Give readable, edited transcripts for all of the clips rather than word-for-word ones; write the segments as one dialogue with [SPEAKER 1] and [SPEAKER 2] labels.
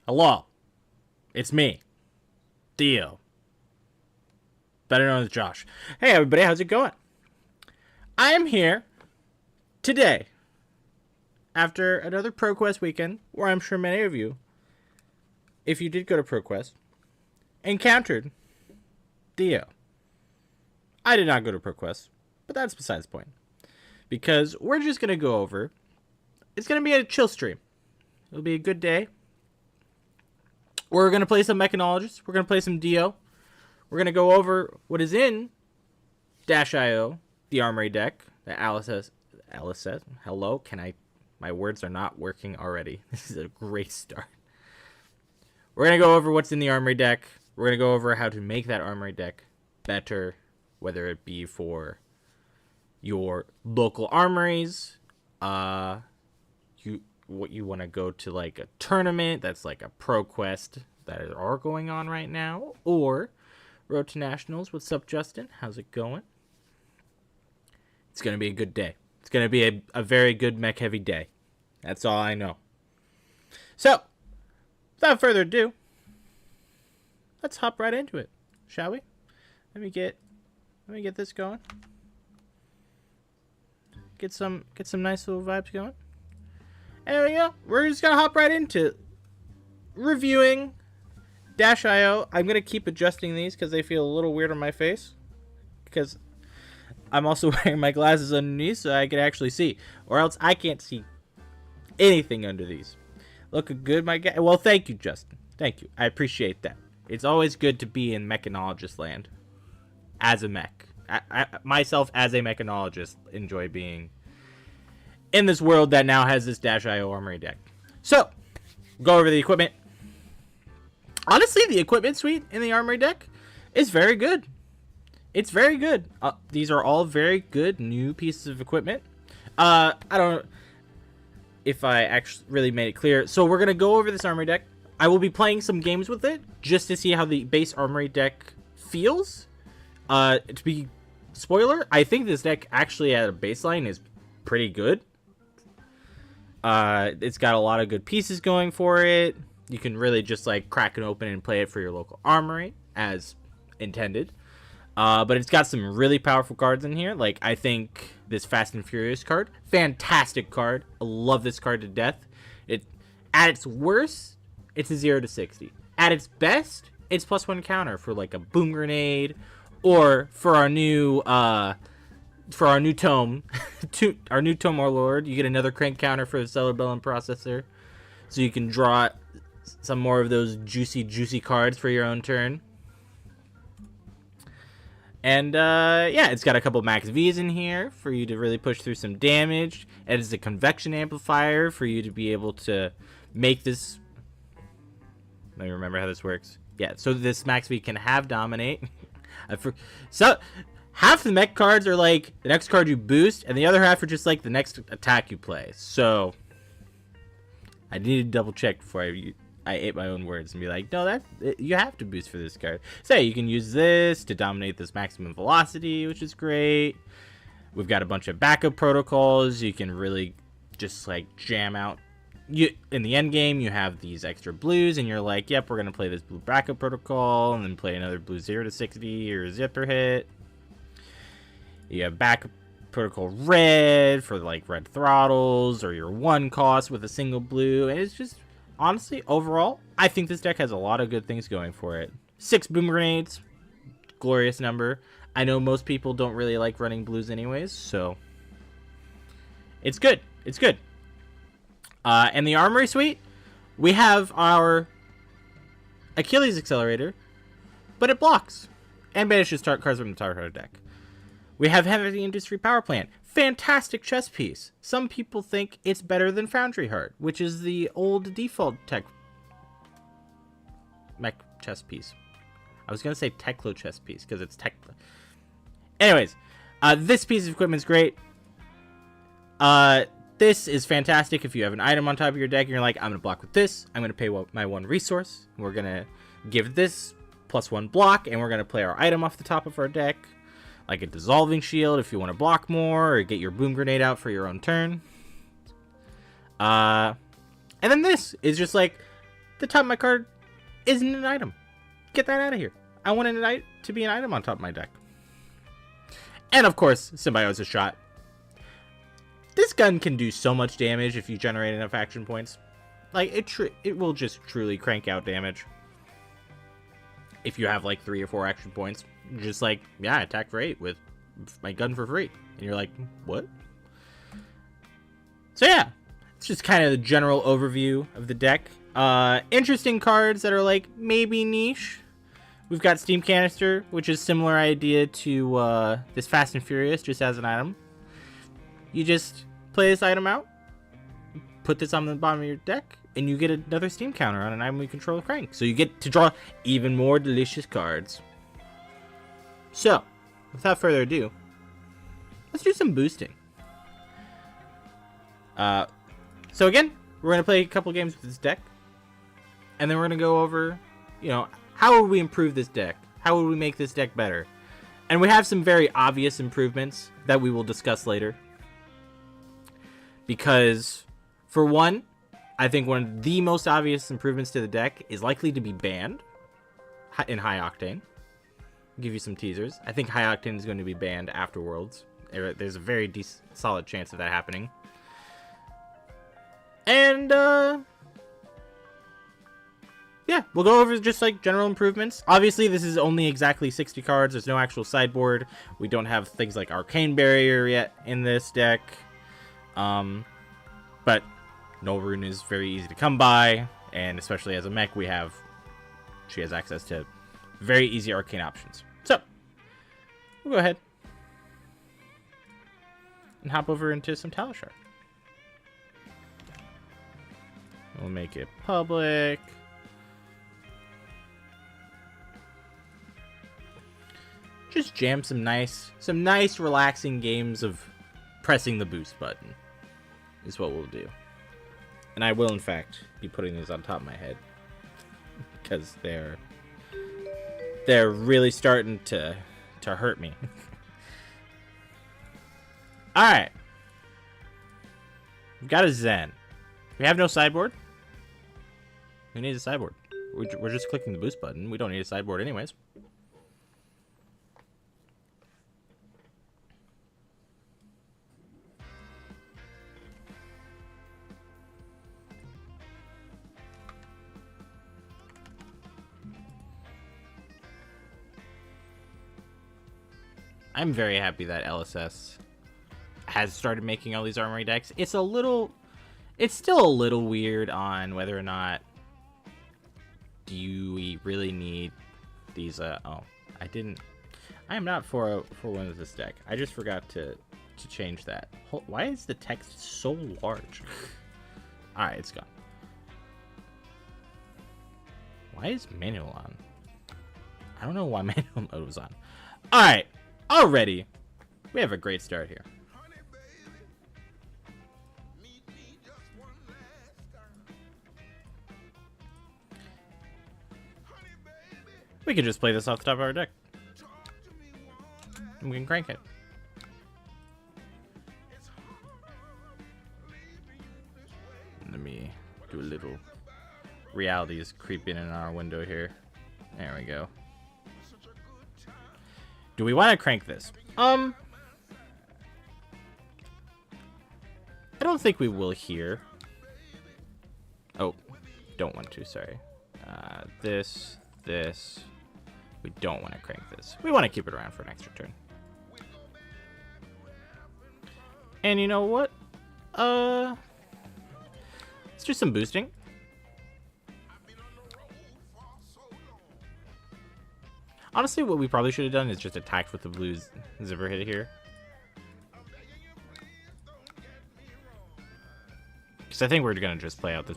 [SPEAKER 1] Hello, it's me, Theo, better known as Josh. Hey everybody, how's it going? I am here today after another ProQuest weekend where I'm sure many of you, if you did go to ProQuest, encountered Theo. I did not go to ProQuest, but that's besides the point. Because we're just going to go over, it's going to be a chill stream. It'll be a good day. We're going to play some Mechanologists. We're going to play some Dio. We're going to go over what is in -io, the Armory Deck, that Alice says. Hello, my words are not working already. This is a great start. We're going to go over what's in the Armory Deck. We're going to go over how to make that Armory Deck better, whether it be for your local armories, you want to go to like a tournament that's like a ProQuest that are going on right now, or Road to Nationals. What's up, Justin? How's it going? It's going to be a good day. It's going to be a very good mech heavy day. That's all I know. So, without further ado, let's hop right into it, shall we? Let me get this going. Get some nice little vibes going. And there we go. We're just gonna hop right into reviewing -io. I'm gonna keep adjusting these because they feel a little weird on my face, because I'm also wearing my glasses underneath so I can actually see, or else I can't see anything under these. Looking good, my guy. Well, thank you, Justin. Thank you. I appreciate that. It's always good to be in mechanologist land as a mech. I myself, as a mechanologist, enjoy being in this world that now has this -io Armory Deck. So, go over the equipment. Honestly, the equipment suite in the Armory Deck is very good. It's very good. These are all very good new pieces of equipment. I don't know if I actually really made it clear. So we're going to go over this Armory Deck. I will be playing some games with it just to see how the base Armory Deck feels. To be spoiler, I think this deck actually at a baseline is pretty good. It's got a lot of good pieces going for it. You can really just like crack it open and play it for your local armory as intended. But it's got some really powerful cards in here. Like, I think this Fast and Furious card, fantastic card. I love this card to death. At its worst, it's a 0 to 60. At its best, it's +1 counter for like a boom grenade, or for our new tome, our new tome warlord, you get another crank counter for the Cerebellum processor, so you can draw some more of those juicy cards for your own turn. And yeah, it's got a couple max V's in here for you to really push through some damage. It is a convection amplifier for you to be able to make this. Let me remember how this works. Yeah, so this max V can have dominate. So half the mech cards are like the next card you boost, and the other half are just like the next attack you play. So I need to double check before I ate my own words and be like, no, you have to boost for this card. So you can use this to dominate this maximum velocity, which is great. We've got a bunch of backup protocols. You can really just like jam out. In the end game, you have these extra blues, and you're like, yep, we're gonna play this blue backup protocol, and then play another blue 0 to 60 or zipper hit. You have backup protocol red for like red throttles, or your 1 cost with a single blue, and it's just, honestly, overall, I think this deck has a lot of good things going for it. 6 boom grenades, glorious number. I know most people don't really like running blues anyways, so it's good. It's good. And the Armory Suite, we have our Achilles Accelerator, but it blocks and banishes cards from the target deck. We have Heavy Industry Power Plant, fantastic chess piece. Some people think it's better than Foundry Heart, which is the old default mech chess piece. I was gonna say Teklo chess piece because it's Teklo. Anyways, this piece of equipment is great. This is fantastic if you have an item on top of your deck and you're like, I'm going to block with this. I'm going to pay my 1 resource. We're going to give this +1 block, and we're going to play our item off the top of our deck. Like a Dissolving Shield if you want to block more, or get your Boom Grenade out for your own turn. And then this is just like, the top of my card isn't an item. Get that out of here. I want it to be an item on top of my deck. And of course, Symbiosis Shot. This gun can do so much damage if you generate enough action points. Like, it will just truly crank out damage. If you have like 3 or 4 action points. Just like, yeah, attack for 8 with my gun for free. And you're like, what? So yeah, it's just kind of the general overview of the deck. Interesting cards that are like maybe niche. We've got Steam Canister, which is similar idea to this Fast and Furious, just as an item. You just play this item out, put this on the bottom of your deck, and you get another Steam counter on an item we control with Crank. So you get to draw even more delicious cards. So, without further ado, let's do some boosting. So again, we're going to play a couple games with this deck. And then we're going to go over, you know, how would we improve this deck? How would we make this deck better? And we have some very obvious improvements that we will discuss later. Because, for one, I think one of the most obvious improvements to the deck is likely to be banned in High Octane. I'll give you some teasers. I think High Octane is going to be banned after Worlds. There's a very solid chance of that happening. And, yeah, we'll go over just like general improvements. Obviously, this is only exactly 60 cards. There's no actual sideboard. We don't have things like Arcane Barrier yet in this deck. But Null Rune is very easy to come by, and especially as a mech, she has access to very easy arcane options. So, we'll go ahead and hop over into some Talishar. We'll make it public. Just jam some nice relaxing games of pressing the boost button is what we'll do. And I will, in fact, be putting these on top of my head because they're really starting to hurt me. All right, we've got a Zen. We have no sideboard. Who needs a sideboard? We're just clicking the boost button. We don't need a sideboard anyways. I'm very happy that LSS has started making all these Armory decks. It's still a little weird on whether or not do we really need these. I am not for one of this deck. I just forgot to change that. Why is the text so large? All right, it's gone. Why is manual on? I don't know why manual mode was on. All right. Already, we have a great start here. We can just play this off the top of our deck. And we can crank it. Let me do a little realities creeping in our window here. There we go. Do we want to crank this? I don't think we will here. Oh, don't want to, sorry. This. We don't want to crank this. We want to keep it around for an extra turn. And you know what? Let's do some boosting. Honestly, what we probably should have done is just attacked with the blue zipper hit here. Because I think we're going to just play out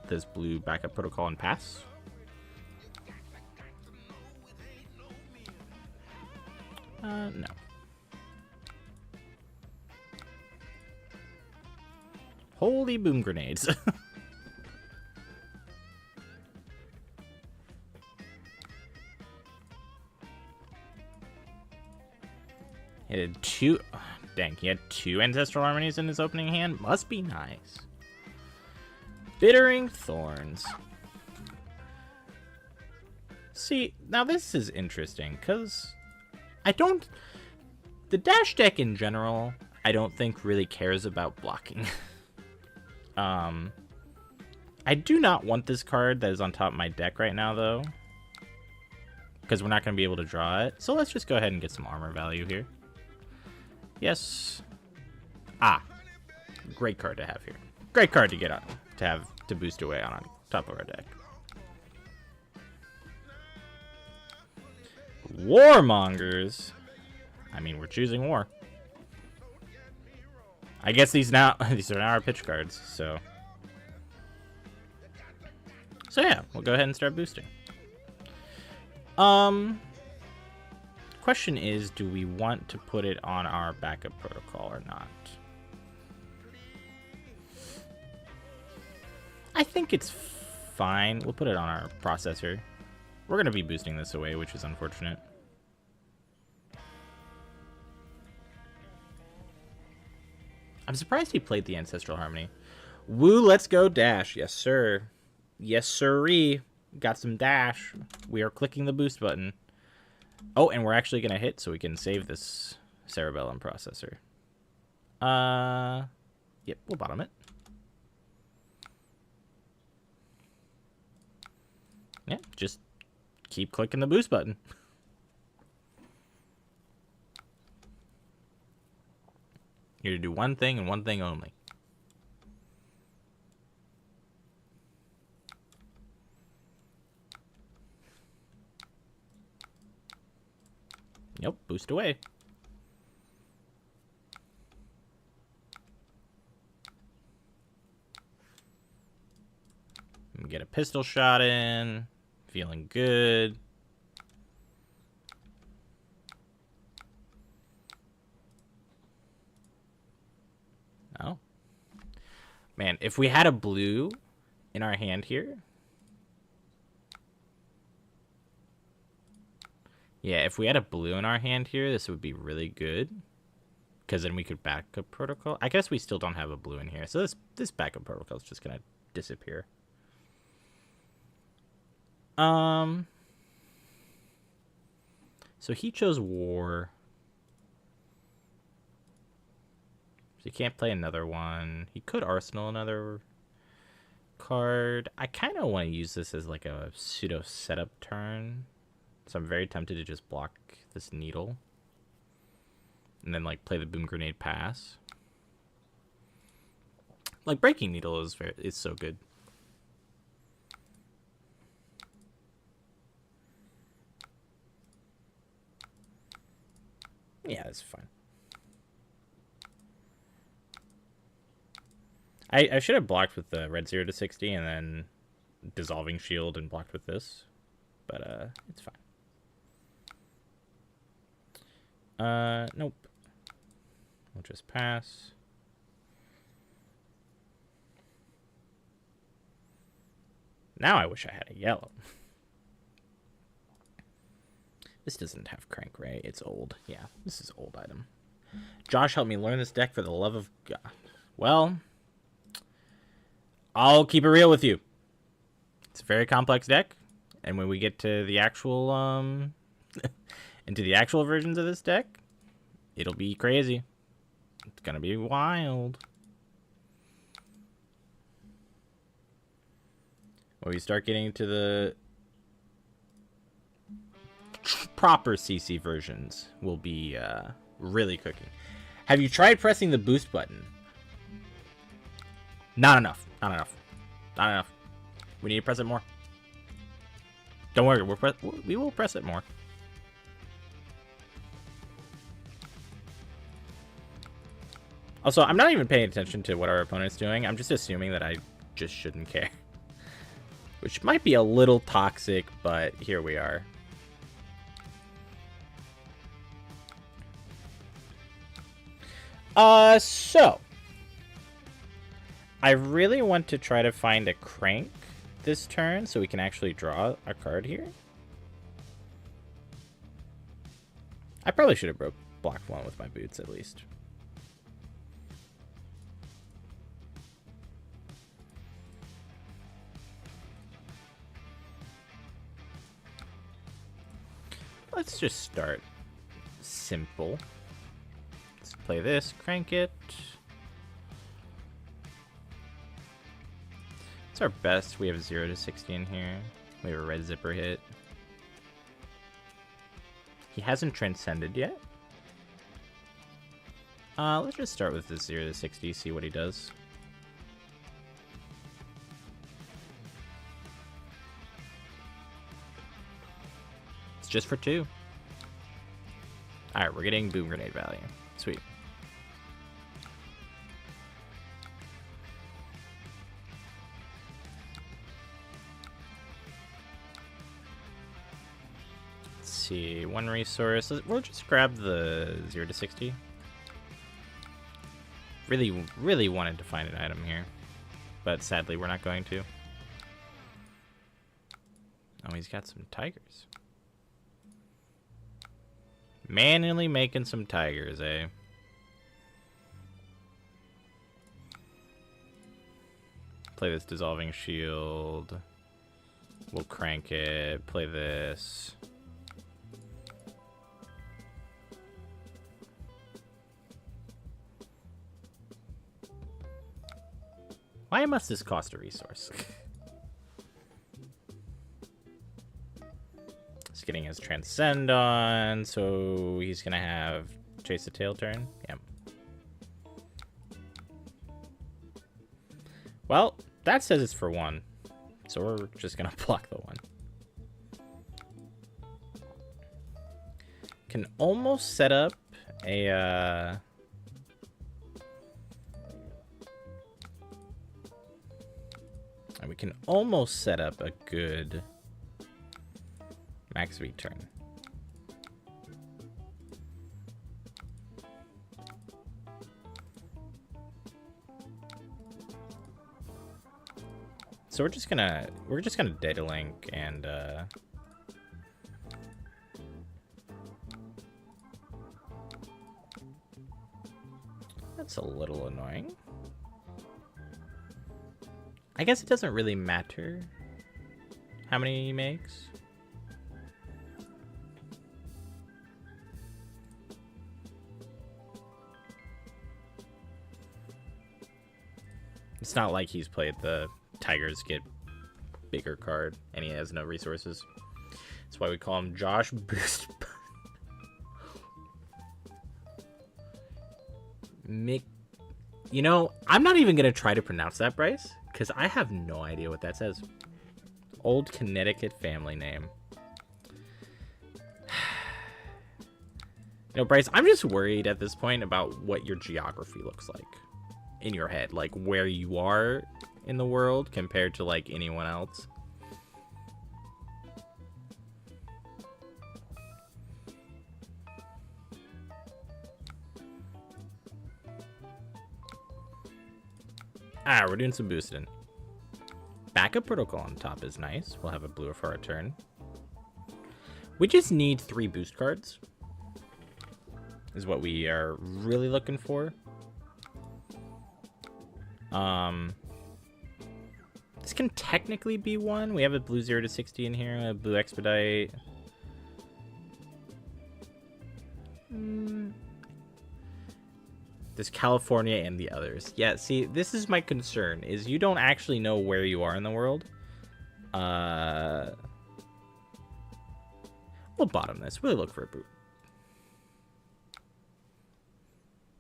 [SPEAKER 1] this blue backup protocol and pass. No. Holy boom grenades. He had two. Oh, dang, he had 2 Ancestral Harmonies in his opening hand. Must be nice. Bittering Thorns. See, now this is interesting, because I don't... The dash deck in general, I don't think really cares about blocking. I do not want this card that is on top of my deck right now, though, because we're not going to be able to draw it. So let's just go ahead and get some armor value here. Yes. Ah. Great card to have here. Great card to get on, to boost away on top of our deck. Warmongers. I mean, we're choosing war. I guess these are now our pitch cards, so yeah, we'll go ahead and start boosting. Question is, do we want to put it on our backup protocol or not? I think it's fine. We'll put it on our processor. We're going to be boosting this away, which is unfortunate. I'm surprised he played the Ancestral Harmony. Woo, let's go dash. Yes, sir. Yes, sirree. Got some dash. We are clicking the boost button. Oh, and we're actually going to hit so we can save this Cerebellum processor. Yep, we'll bottom it. Yeah, just keep clicking the boost button. You're going to do one thing and one thing only. Yep, boost away. Get a pistol shot in. Feeling good. Oh. Man, if we had a blue in our hand here. Yeah, if we had a blue in our hand here, this would be really good. Because then we could backup protocol. I guess we still don't have a blue in here. So this backup protocol is just going to disappear. So he chose war. So he can't play another one. He could arsenal another card. I kind of want to use this as like a pseudo setup turn. So I'm very tempted to just block this needle. And then like play the boom grenade pass. Like breaking needle is so good. Yeah, that's fine. I should have blocked with the red 0 to 60 and then dissolving shield and blocked with this. But it's fine. Nope. We'll just pass. Now I wish I had a yellow. This doesn't have crank, right? It's old. Yeah, this is old item. Josh helped me learn this deck for the love of God. Well, I'll keep it real with you. It's a very complex deck, and when we get to the actual into the actual versions of this deck, it'll be crazy. It's gonna be wild. When we start getting to the proper CC versions, will be really cooking. Have you tried pressing the boost button? Not enough. Not enough. Not enough. We need to press it more. Don't worry, we will press it more. Also, I'm not even paying attention to what our opponent's doing. I'm just assuming that I just shouldn't care. Which might be a little toxic, but here we are. So I really want to try to find a crank this turn so we can actually draw a card here. I probably should have blocked one with my boots at least. let's just start simple. Let's play this, crank it. It's our best. We have 0 to 60 in here. We have a red zipper hit. He hasn't transcended yet. Let's just start with this 0 to 60, see what he does. It's just for 2. Alright, we're getting boom grenade value. Sweet. Let's see, 1 resource. We'll just grab the 0 to 60. Really wanted to find an item here, but sadly we're not going to. Oh, he's got some tigers. Manually making some tigers, eh? Play this dissolving shield. We'll crank it. Play this. Why must this cost a resource? He's getting his Transcend on, so he's gonna have Chase the Tail turn. Yep. Well, that says it's for 1, so we're just gonna block the 1. Can almost set up a we can almost set up a good max V turn. So we're just gonna data link and that's a little annoying. I guess it doesn't really matter how many he makes. It's not like he's played the Tigers get bigger card and he has no resources. That's why we call him Josh Boost. Mick. You know, I'm not even going to try to pronounce that, Bryce, because I have no idea what that says. Old Connecticut family name. You know, Bryce, I'm just worried at this point about what your geography looks like in your head. Like, where you are in the world compared to, like, anyone else. Ah, we're doing some boosting. Backup protocol on top is nice. We'll have a blue for our turn. We just need 3 boost cards. Is what we are really looking for. This can technically be 1. We have a blue 0 to 60 in here, a blue expedite. There's California and the others. Yeah, see, this is my concern, is you don't actually know where you are in the world. We'll bottom this. We'll look for a boot.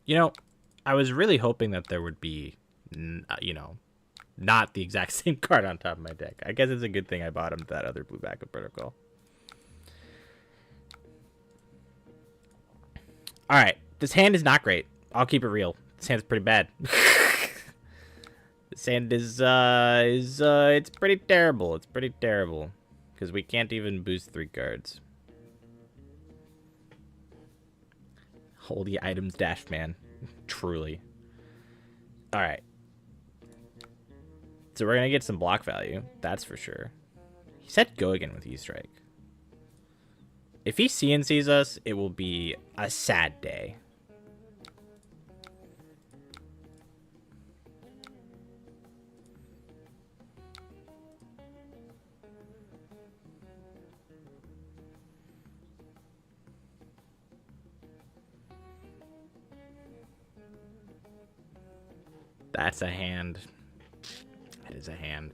[SPEAKER 1] You know, I was really hoping that there would be, you know, not the exact same card on top of my deck. I guess it's a good thing I bottomed that other blue backup protocol. Alright, this hand is not great. I'll keep it real. This hand's pretty bad. This hand is it's pretty terrible. It's pretty terrible. Because we can't even boost 3 cards. Holy items dash, man. Truly. Alright. So we're going to get some block value. That's for sure. He said go again with E-Strike. If he CNCs us, it will be a sad day. That's a hand. That is a hand.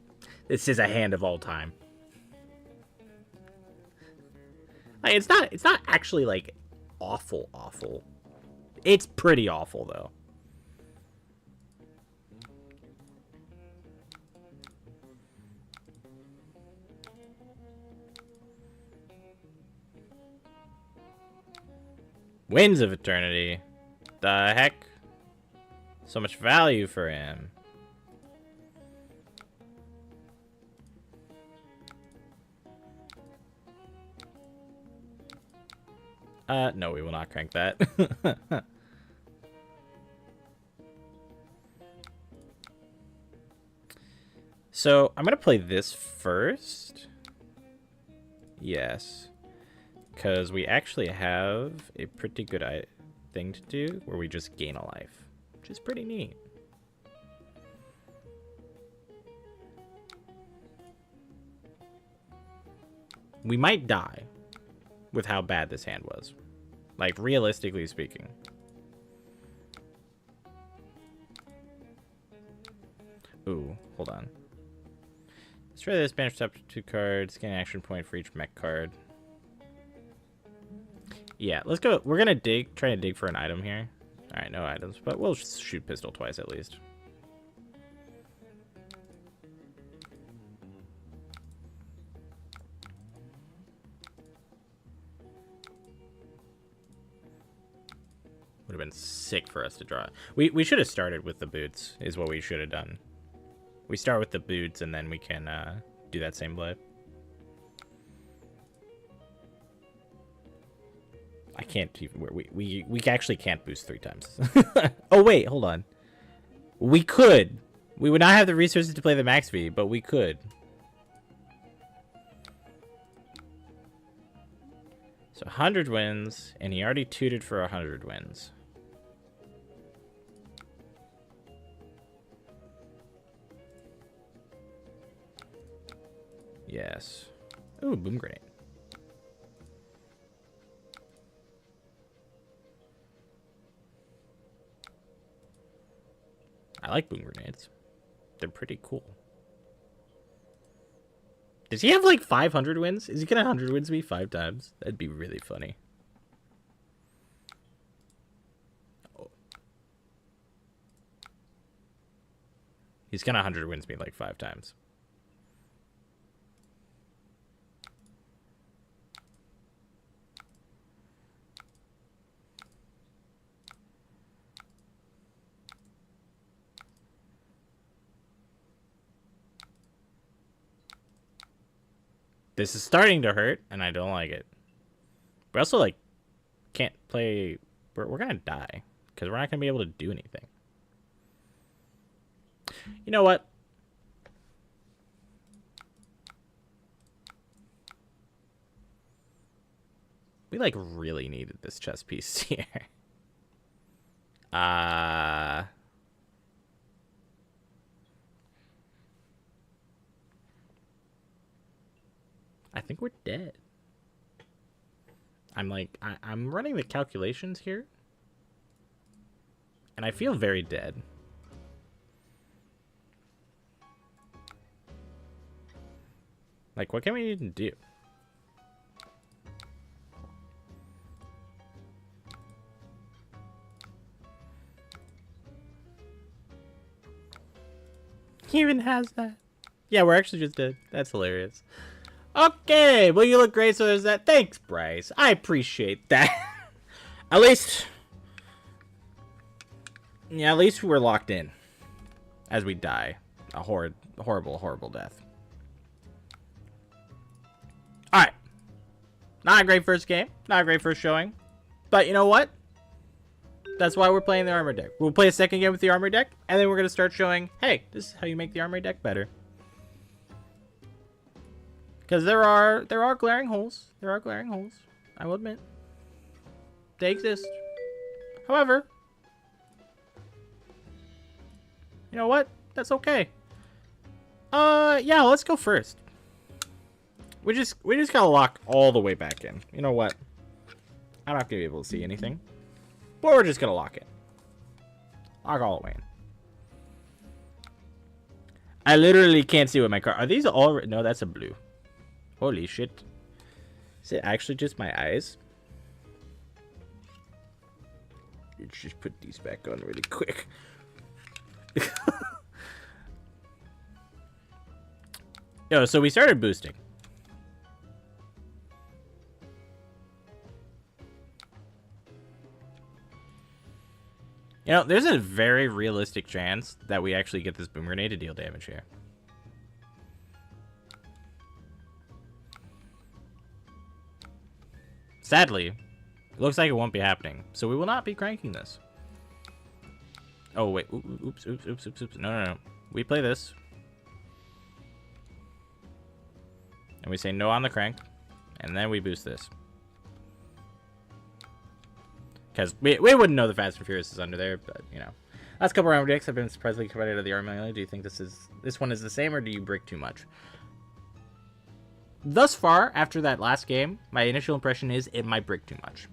[SPEAKER 1] This is a hand of all time. Like, it's not actually like awful. It's pretty awful though. Winds of Eternity. The heck? So much value for him. No, we will not crank that. So, I'm gonna play this first. Yes. Because we actually have a pretty good thing to do where we just gain a life, which is pretty neat. We might die with how bad this hand was. Like, realistically speaking. Ooh, hold on. Let's try this. Banish up to 2 cards. Gain an action point for each mech card. Yeah, let's go. We're gonna try to dig for an item here. Alright, no items, but we'll shoot pistol twice at least. Would have been sick for us to draw. We should have started with the boots, is what we should have done. We start with the boots, and then we can do that same play. I can't even. We actually can't boost 3 times. Oh wait, hold on. We could. We would not have the resources to play the max V, but we could. So 100 wins, and he already tutored for 100 wins. Yes. Ooh, boom grenade. I like boom grenades. They're pretty cool. Does he have like 500 wins? Is he gonna 100 wins me 5 times? That'd be really funny. Oh. He's gonna 100 wins me like 5 times. This is starting to hurt, and I don't like it. We also, like, can't play... We're gonna die, because we're not gonna be able to do anything. You know what? We, like, really needed this chess piece here. I think we're dead. I'm running the calculations here, and I feel very dead. Like, what can we even do? He even has that. Yeah, we're actually just dead. That's hilarious. Okay, well, you look great, so there's that. Thanks, Bryce. I appreciate that. At least... Yeah, at least we're locked in. As we die. A horrible death. Alright. Not a great first game. Not a great first showing. But you know what? That's why we're playing the Armory Deck. We'll play a second game with the Armory Deck, and then we're going to start showing, hey, this is how you make the Armory Deck better. Because there are glaring holes. There are glaring holes. I will admit. They exist. However, you know what? That's okay. Yeah, let's go first. We just gotta lock all the way back in. You know what? I'm not gonna be able to see anything. But we're just gonna lock it. Lock all the way in. I literally can't see what my car... Are these all... No, that's a blue. Holy shit. Is it actually just my eyes? Let's just put these back on really quick. Yo, so we started boosting. You know, there's a very realistic chance that we actually get this boom grenade to deal damage here. Sadly, it looks like it won't be happening, so we will not be cranking this. Oh, wait. Oops. No. We play this. And we say no on the crank, and then we boost this. Because we wouldn't know the Fast and Furious is under there, but, you know. Last couple Armory Decks have been surprisingly covered out of the Armory. Do you think this one is the same, or do you brick too much? Thus far, after that last game, my initial impression is it might brick too much.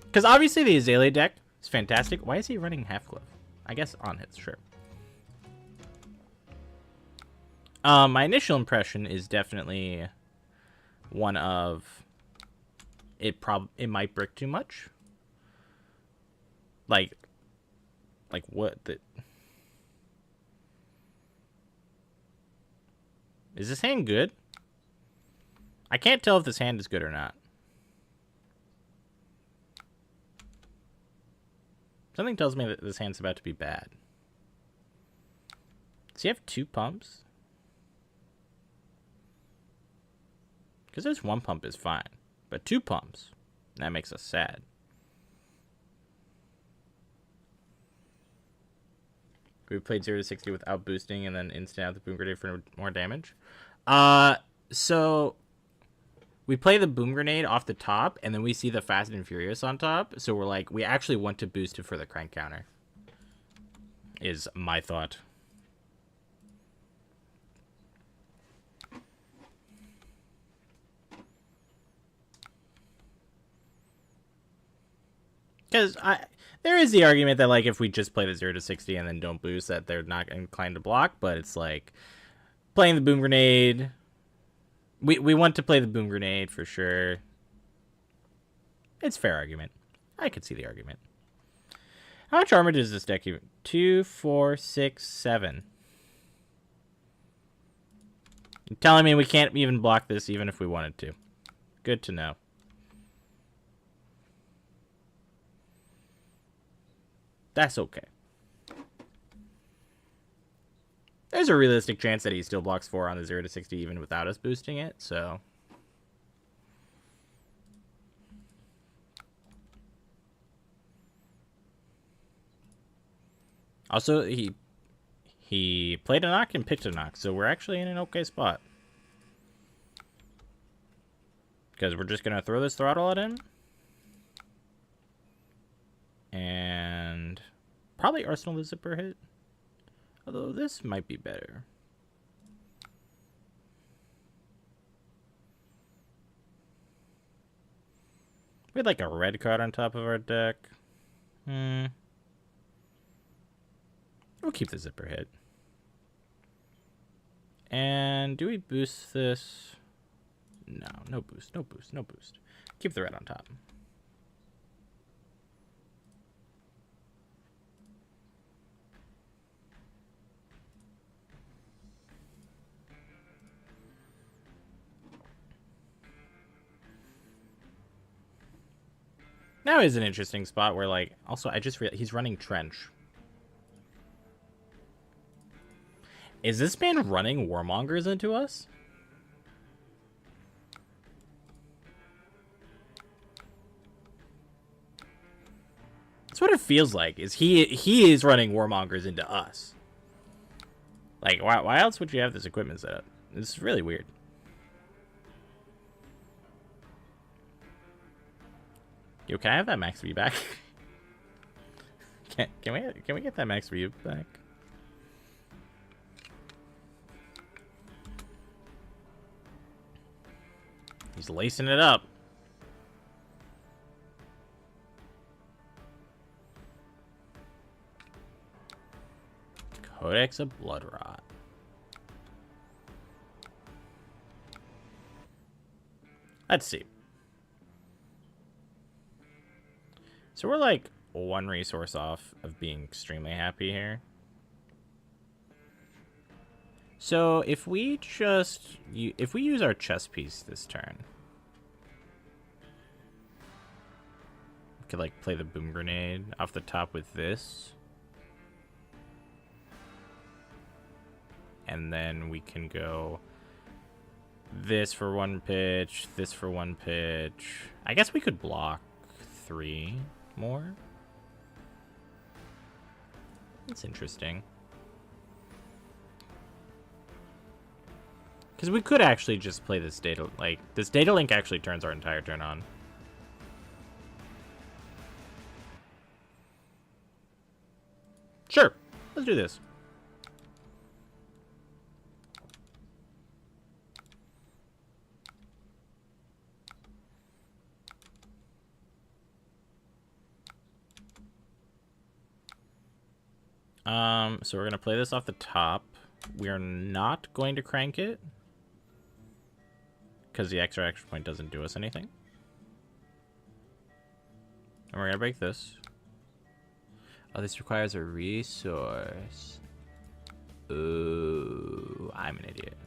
[SPEAKER 1] Because obviously the Azalea deck is fantastic. Why is he running Half Glove? I guess on hits, sure. My initial impression is definitely one of it might brick too much. Like what the... Is this hand good? I can't tell if this hand is good or not. Something tells me that this hand's about to be bad. Does he have 2 pumps? Because this 1 pump is fine. But 2 pumps, that makes us sad. We played 0 to 60 without boosting and then instant out the boom grenade for more damage. So we play the boom grenade off the top, and then we see the Fast and Furious on top. So we're like, we actually want to boost it for the crank counter. Is my thought. Because there is the argument that, like, if we just play the 0 to 60 and then don't boost, that they're not inclined to block. But it's like playing the boom grenade. We want to play the boom grenade for sure. It's a fair argument. I could see the argument. How much armor does this deck even? 2, 4, 6, 7. You're telling me we can't even block this even if we wanted to. Good to know. That's okay. There's a realistic chance that he still blocks 4 on the 0 to 60 even without us boosting it, so... Also, he played a knock and picked a knock, so we're actually in an okay spot. Because we're just going to throw this throttle at him. And probably Arsenal the Zipper hit. Although this might be better. We had like a red card on top of our deck. We'll keep the Zipper hit. And do we boost this? No, no boost. Keep the red on top. Now is an interesting spot where, like, also I just realized he's running Trench. Is this man running Warmongers into us? That's what it feels like. Is he is running Warmongers into us? Like, why else would you have this equipment set up? It's really weird. Yo, can I have that max V back? Can we get that max V back? He's lacing it up. Codex of Blood Rot. Let's see. So we're like one resource off of being extremely happy here. So if we use our chess piece this turn, we could like play the boom grenade off the top with this. And then we can go this for one pitch, this for one pitch. I guess we could block 3 more. That's interesting. Because we could actually just play this data, like, this data link actually turns our entire turn on. Sure, let's do this. So we're going to play this off the top. We're not going to crank it, because the extra point doesn't do us anything. And we're going to break this. Oh, this requires a resource. Ooh, I'm an idiot.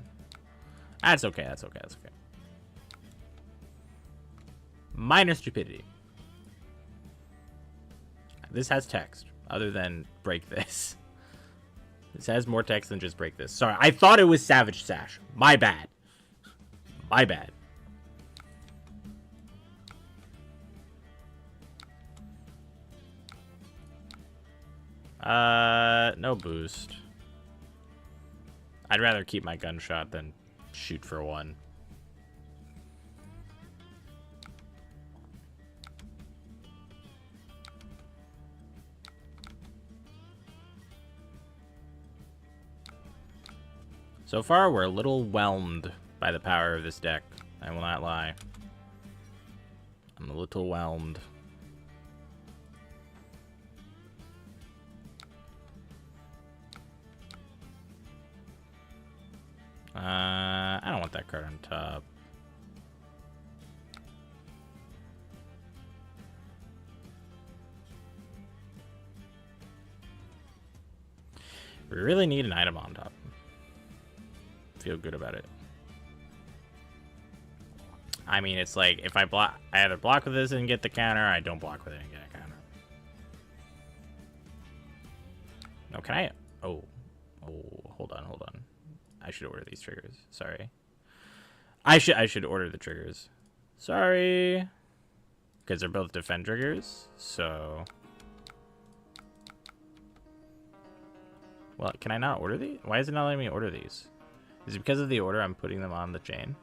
[SPEAKER 1] That's okay, that's okay, that's okay. Minor stupidity. This has text, other than break this. This has more text than just break this. Sorry, I thought it was Savage Sash. My bad. My bad. No boost. I'd rather keep my gunshot than shoot for 1. So far, we're a little whelmed by the power of this deck. I will not lie. I'm a little whelmed. I don't want that card on top. We really need an item on top. Feel good about it. I mean, it's like if I either block with this and get the counter, I don't block with it and get a counter. No, can I? Oh, hold on. I should order these triggers. Sorry. I should order the triggers. Sorry, because they're both defend triggers. So, well, can I not order these? Why is it not letting me order these? Is it because of the order I'm putting them on the chain?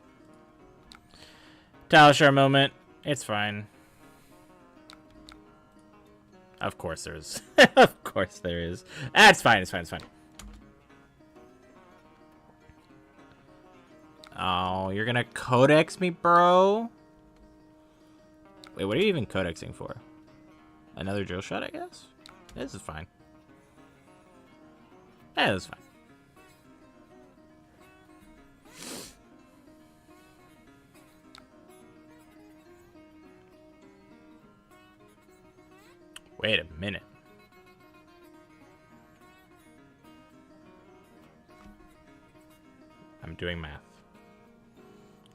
[SPEAKER 1] Talishar moment. It's fine. Of course there's. Of course there is. That's fine. It's fine. It's fine. Oh, you're gonna codex me, bro? Wait, what are you even codexing for? Another drill shot, I guess? This is fine. Yeah, this is fine. Wait a minute. I'm doing math.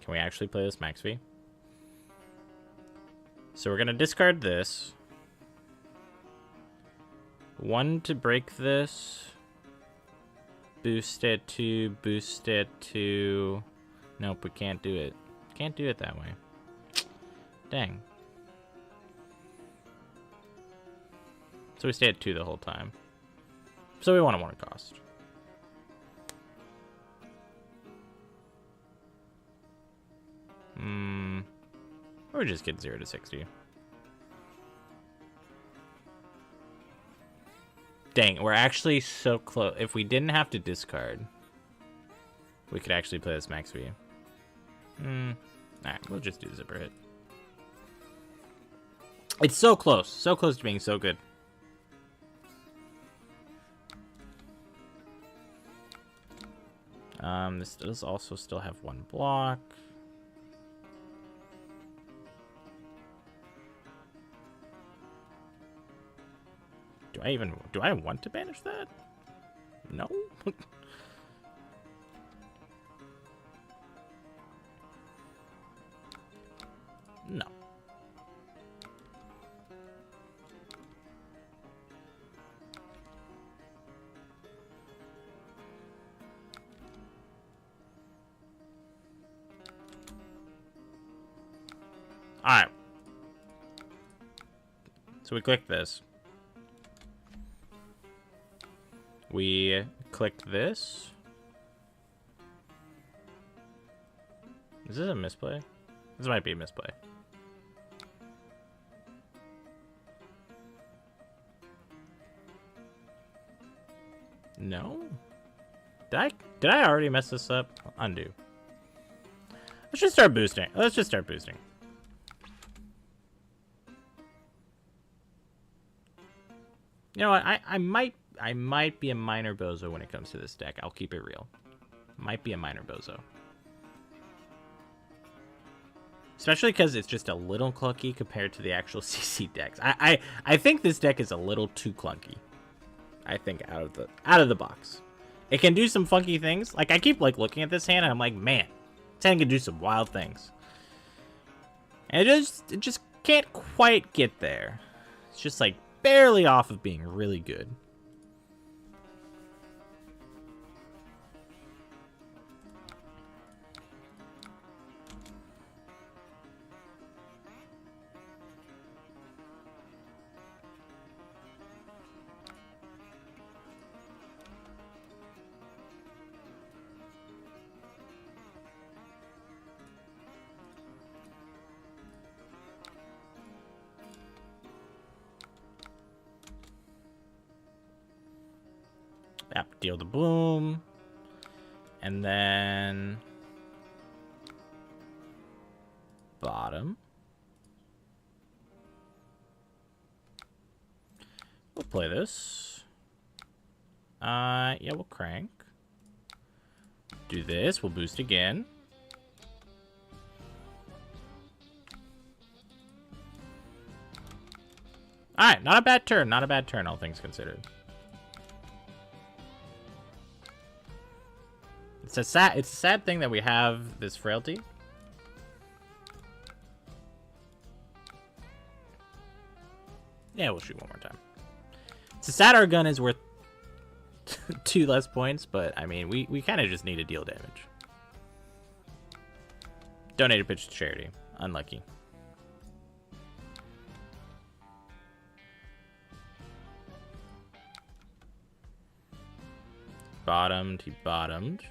[SPEAKER 1] Can we actually play this max V? So we're going to discard this. 1 to break this. Boost it to, boost it to. Nope, we can't do it. Can't do it that way. Dang. So we stay at 2 the whole time. So we want a 1 cost. Or just get 0 to 60. Dang, we're actually so close. If we didn't have to discard, we could actually play this max V. Alright, we'll just do zipper hit. It's so close. So close to being so good. This does also still have 1 block. Do I want to banish that? No. No. Alright. So we click this. We click this. Is this a misplay? This might be a misplay. No? Did I already mess this up? Undo. Let's just start boosting. Let's just start boosting. You know what? I might be a minor bozo when it comes to this deck. I'll keep it real. Might be a minor bozo. Especially because it's just a little clunky compared to the actual CC decks. I think this deck is a little too clunky. I think out of the box. It can do some funky things. Like I keep like looking at this hand and I'm like, man, this hand can do some wild things. And it just can't quite get there. It's just like barely off of being really good. Yep, deal the bloom. And then bottom. We'll play this. Yeah, we'll crank. Do this, we'll boost again. Alright, not a bad turn, not a bad turn, all things considered. It's a sad thing that we have this frailty. Yeah, we'll shoot one more time. It's a sad our gun is worth 2 less points, but I mean, we kind of just need to deal damage. Donate a pitch to charity. Unlucky. Bottomed, he bottomed.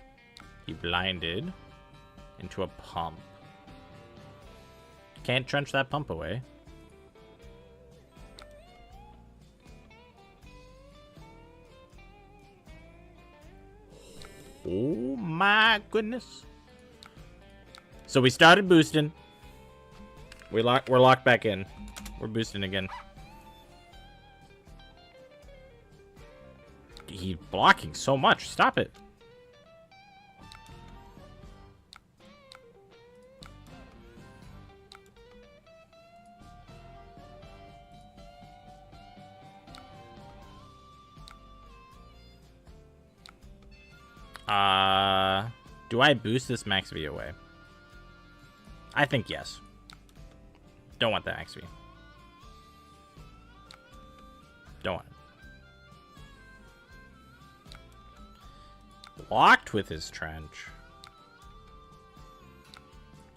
[SPEAKER 1] He blinded into a pump. Can't trench that pump away. Oh my goodness. So we started boosting. We're locked back in. We're boosting again. He's blocking so much. Stop it. Do I boost this max V away? I think yes. Don't want that max V. Don't want it. Blocked with his trench.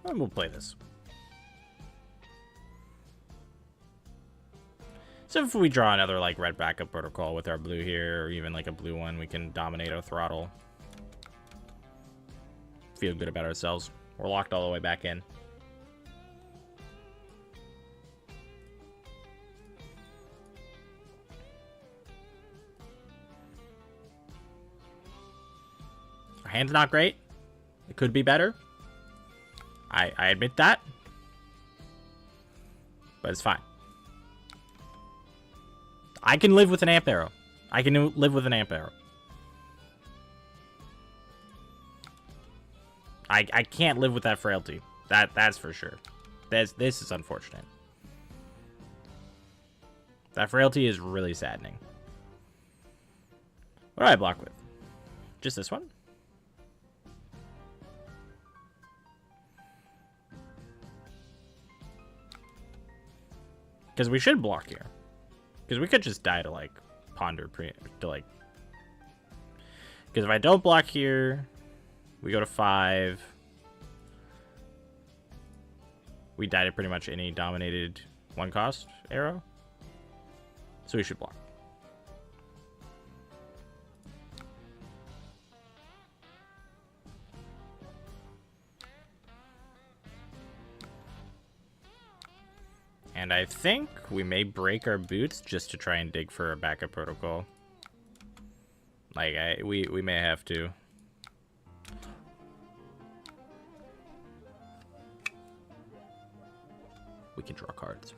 [SPEAKER 1] And we'll play this. So if we draw another like red backup protocol with our blue here, or even like a blue one, we can dominate our throttle. Feel good about ourselves. We're locked all the way back in. Our hand's not great. It could be better. I admit that. But it's fine. I can live with an amp arrow. I can live with an amp arrow. I can't live with that frailty. That's for sure. This is unfortunate. That frailty is really saddening. What do I block with? Just this one? Because we should block here. Because we could just die to, like, ponder to, like... Because if I don't block here, we go to 5. We die to pretty much any dominated 1-cost arrow. So we should block. And I think we may break our boots just to try and dig for a backup protocol. Like, we may have to. We can draw cards.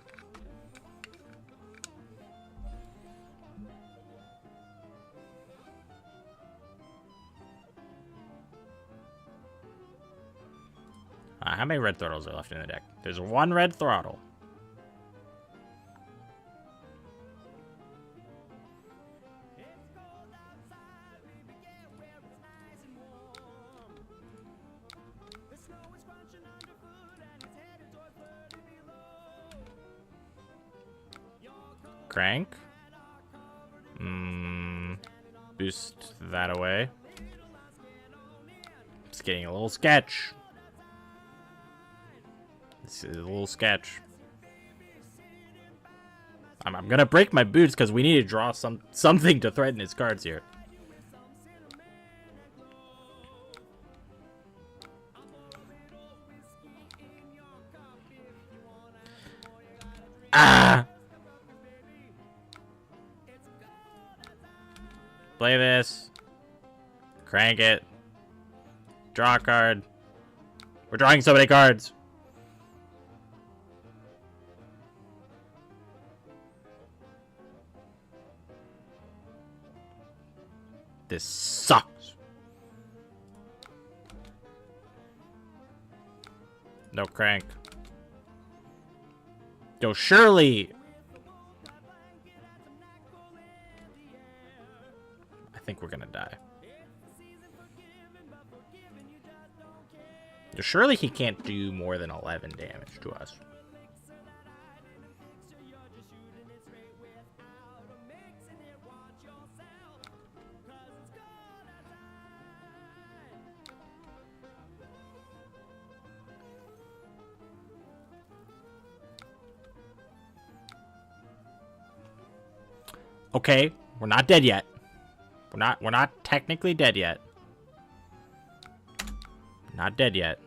[SPEAKER 1] How many red throttles are left in the deck? There's 1 red throttle. Crank. Boost that away. It's getting a little sketch. This is a little sketch. I'm gonna break my boots because we need to draw something to threaten his cards here. Ah! Play this. Crank it. Draw a card. We're drawing so many cards. This sucks. No crank. Yo, surely. I think we're gonna die. Yo, surely he can't do more than 11 damage to us. Okay, we're not dead yet. We're not technically dead yet. Not dead yet.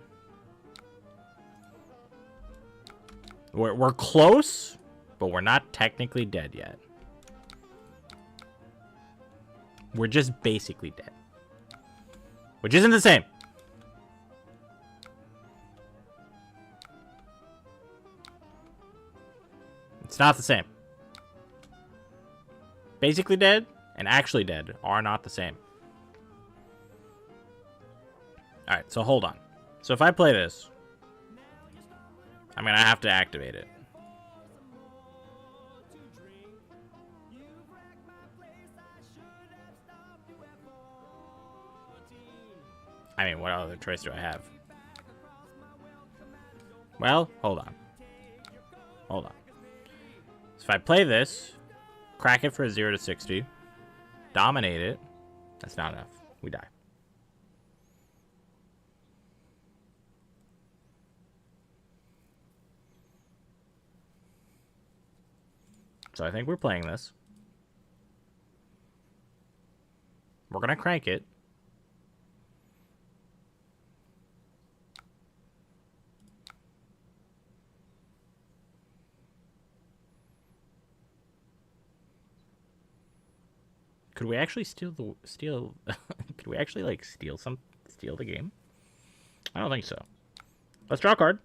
[SPEAKER 1] We're close, but we're not technically dead yet. We're just basically dead. Which isn't the same. It's not the same. Basically dead and actually dead are not the same. Alright, so hold on. So if I play this, I'm going to have to activate it. I mean, what other choice do I have? Well, hold on. Hold on. So if I play this, crack it for a 0 to 60, dominate it, that's not enough. We die. So I think we're playing this. We're going to crank it. Could we actually steal could we actually like steal the game? I don't think so. Let's draw a card.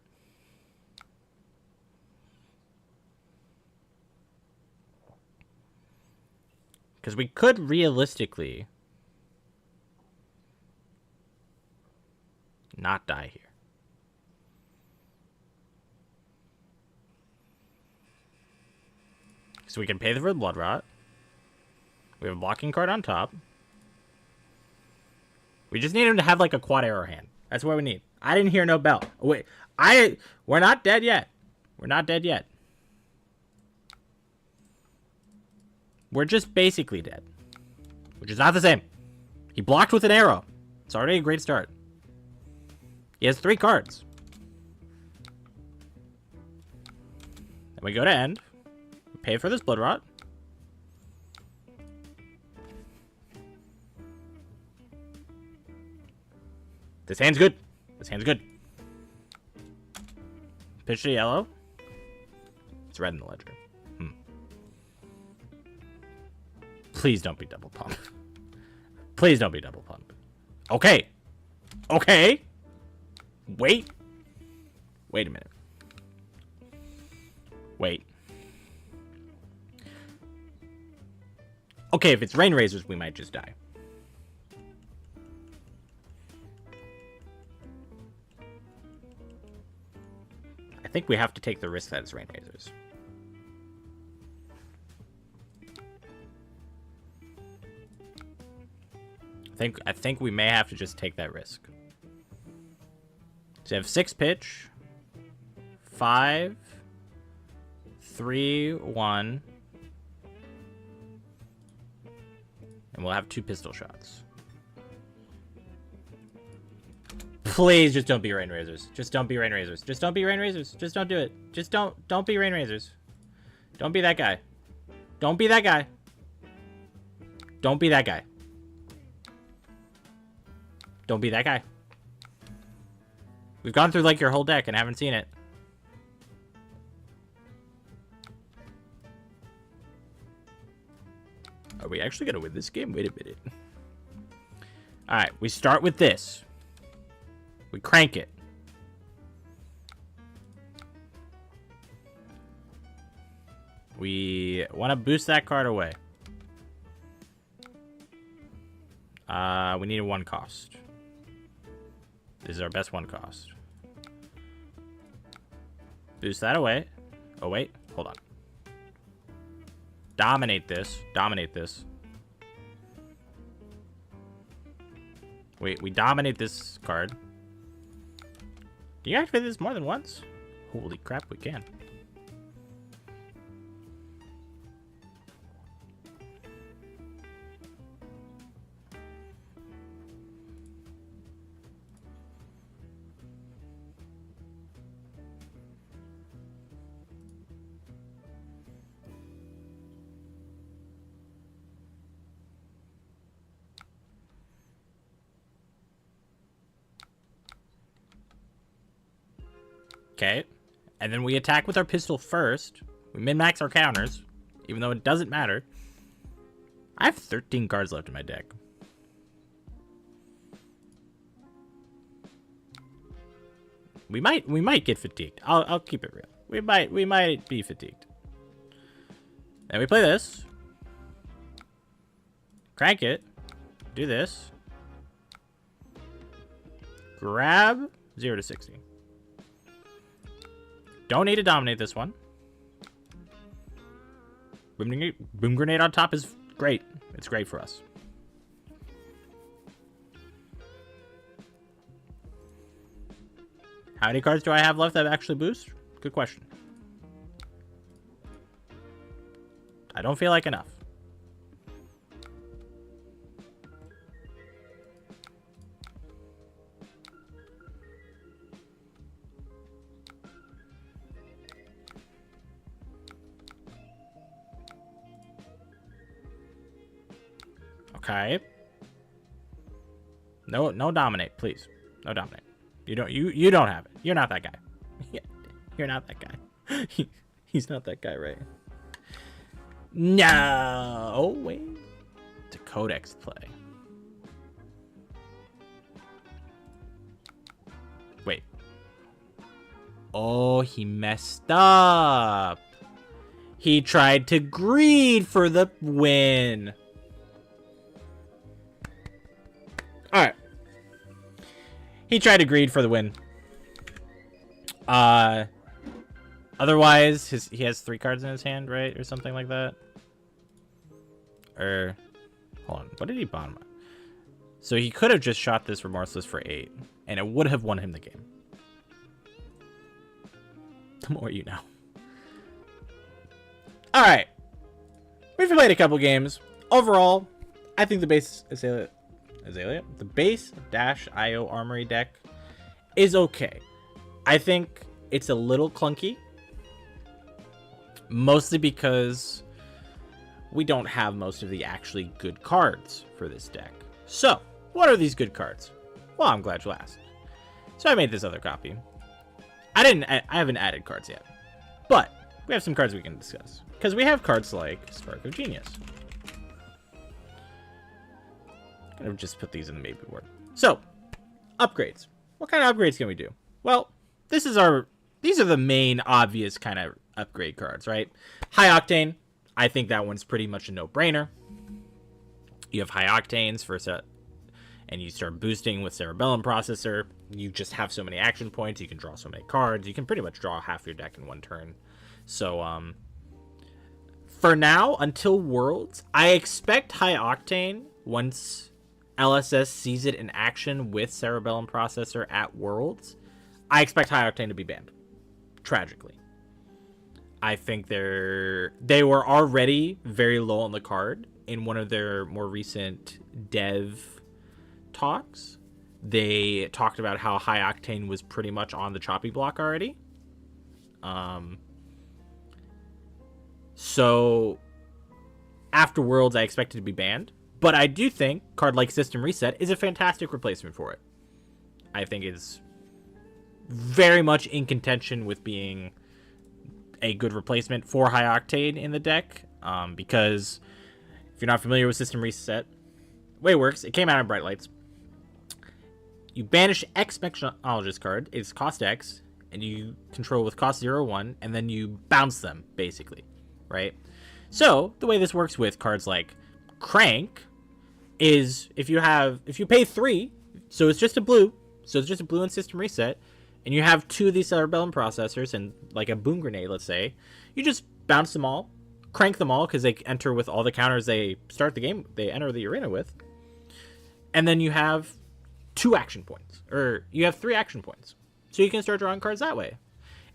[SPEAKER 1] Because we could realistically not die here. So we can pay for the blood rot. We have a blocking card on top. We just need him to have like a quad arrow hand. That's what we need. I didn't hear no bell. Wait, we're not dead yet. We're not dead yet. We're just basically dead, which is not the same. He blocked with an arrow. It's already a great start. He has 3 cards. Then we go to end. We pay for this blood rot. This hand's good. This hand's good. Pitch to yellow. It's red in the ledger. Please don't be double pump. Please don't be double pump. Okay. Okay. Wait. Wait a minute. Wait. Okay, if it's rain razors, we might just die. I think we have to take the risk that it's rain razors. I think we may have to just take that risk. So you have 6 pitch. 5, 3, 1. And we'll have 2 pistol shots. Please just don't be rain razors. Just don't be rain razors. Just don't be rain razors. Just don't do it. Just don't be rain razors. Don't be that guy. Don't be that guy. Don't be that guy. Don't be that guy. We've gone through like your whole deck and haven't seen it. Are we actually gonna win this game? Wait a minute. Alright, we start with this. We crank it. We want to boost that card away. We need a 1 cost. This is our best 1 cost. Boost that away. Oh, wait. Hold on. Dominate this. Dominate this. Wait, we dominate this card. Can you activate this more than once? Holy crap, we can. Okay, and then we attack with our pistol first. We min-max our counters, even though it doesn't matter. I have 13 cards left in my deck. We might get fatigued. I'll keep it real. We might be fatigued. And we play this. Crank it. Do this. Grab 0 to 60. Don't need to dominate this one. Boom grenade on top is great. It's great for us. How many cards do I have left that actually boost? Good question. I don't feel like enough. Okay. No dominate, please. No dominate. You don't have it. You're not that guy. You're not that guy. He's not that guy, right? No. Oh, wait. It's a codex play. Wait. Oh, he messed up. He tried to greed for the win. Alright. He tried to greed for the win. Otherwise, he has 3 cards in his hand, right? Or something like that. Or, hold on. What did he bottom up? So he could have just shot this Remorseless for 8, and it would have won him the game. The more you know. Alright. We've played a couple games. Overall, I think the base Azalea, the base -IO Armory deck is okay. I think it's a little clunky. Mostly because we don't have most of the actually good cards for this deck. So, what are these good cards? Well, I'm glad you asked. So I made this other copy. I haven't added cards yet, but we have some cards we can discuss. Because we have cards like Spark of Genius. I'm gonna just put these in the maybe board. So, upgrades. What kind of upgrades can we do? Well, these are the main obvious kind of upgrade cards, right? High Octane. I think that one's pretty much a no-brainer. You have High Octanes for set, and you start boosting with Cerebellum Processor. You just have so many action points. You can draw so many cards. You can pretty much draw half your deck in one turn. So, for now, until Worlds, I expect High Octane, once LSS sees it in action with Cerebellum Processor at Worlds, I expect High Octane to be banned. Tragically. I think they were already very low on the card in one of their more recent dev talks. They talked about how High Octane was pretty much on the choppy block already. So after Worlds, I expect it to be banned. But I do think card like System Reset is a fantastic replacement for it. I think it's very much in contention with being a good replacement for High Octane in the deck. Because if you're not familiar with System Reset, the way it works, it came out in Bright Lights. You banish X Mechnologist card, it's cost X, and you control with cost 0/1, and then you bounce them, basically, right? So, the way this works with cards like Crank is if you pay 3, so it's just a blue and System Reset, and you have 2 of these Cerebellum Processors and like a Boom Grenade, let's say, you just bounce them all, crank them all, because they enter with all the counters they enter the arena with, and then you have 2 action points, or you have 3 action points, so you can start drawing cards that way.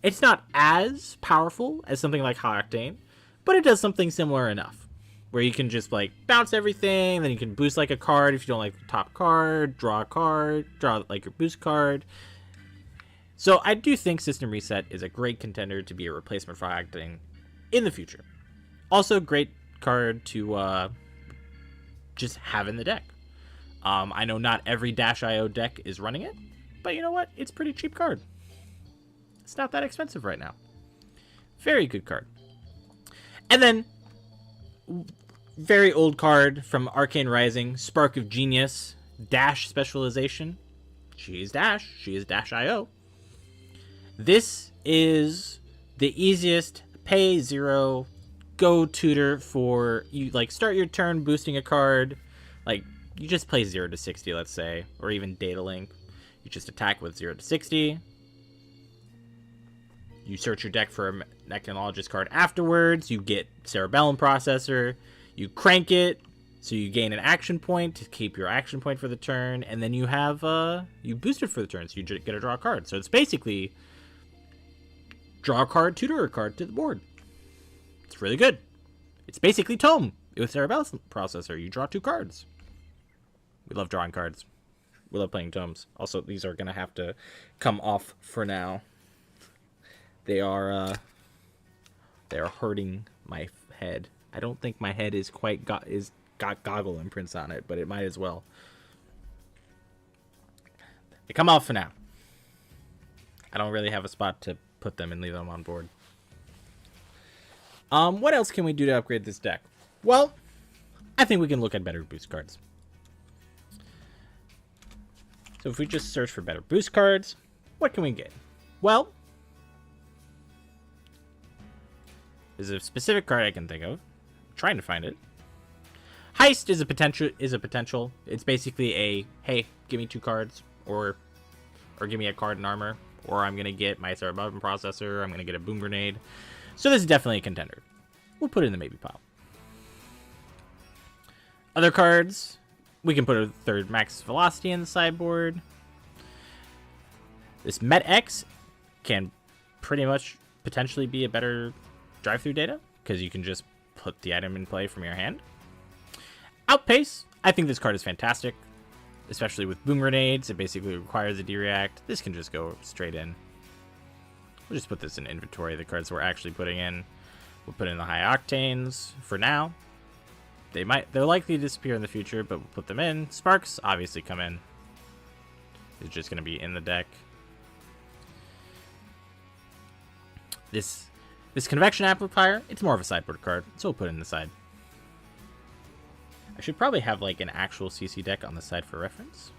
[SPEAKER 1] It's not as powerful as something like High Octane, but it does something similar enough, where you can just like bounce everything, then you can boost like a card if you don't like the top card, draw a card, draw like your boost card. So I do think System Reset is a great contender to be a replacement for High Octane in the future. Also, great card to just have in the deck. I know not every -IO deck is running it, but you know what? It's a pretty cheap card. It's not that expensive right now. Very good card. And then, very old card from Arcane Rising, Spark of Genius, Dash Specialization. She is Dash. She is -IO. This is the easiest pay 0 go tutor for you. Like, start your turn boosting a card. Like, you just play 0 to 60, let's say, or even Data Link. You just attack with 0 to 60. You search your deck for a Mechnologist card afterwards. You get Cerebellum Processor. You crank it, so you gain an action point to keep your action point for the turn, and then you have you boost it for the turn, so you get to draw a card. So it's basically draw a card, tutor a card to the board. It's really good. It's basically Tome with Cerebellum Processor. You draw 2 cards. We love drawing cards. We love playing tomes. Also, these are going to have to come off for now. They are hurting my head. I don't think my head is quite got goggle imprints on it, but it might as well. They come off for now. I don't really have a spot to put them and leave them on board. What else can we do to upgrade this deck? Well, I think we can look at better boost cards. So if we just search for better boost cards, what can we get? Well, there's a specific card I can think of. I'm trying to find it. Heist is a potential. It's basically a, hey, give me 2 cards, or give me a card in armor, or I'm gonna get my Cerebellum Processor, I'm gonna get a Boom Grenade. So this is definitely a contender. We'll put it in the maybe pile. Other cards We can put a third max velocity in the sideboard. This Met X can pretty much potentially be a better drive-through data because you can just put the item in play from your hand. Outpace. I think this card is fantastic, especially with boom grenades. It basically requires a D-react. This can just go straight in. We'll just put this in inventory, the cards we're actually putting in. We'll put in the high octanes for now. They're likely to disappear in the future, but we'll put them in. Sparks obviously come in. It's just going to be in the deck. This convection amplifier, it's more of a sideboard card, so we'll put it in the side. I should probably have like an actual CC deck on the side for reference.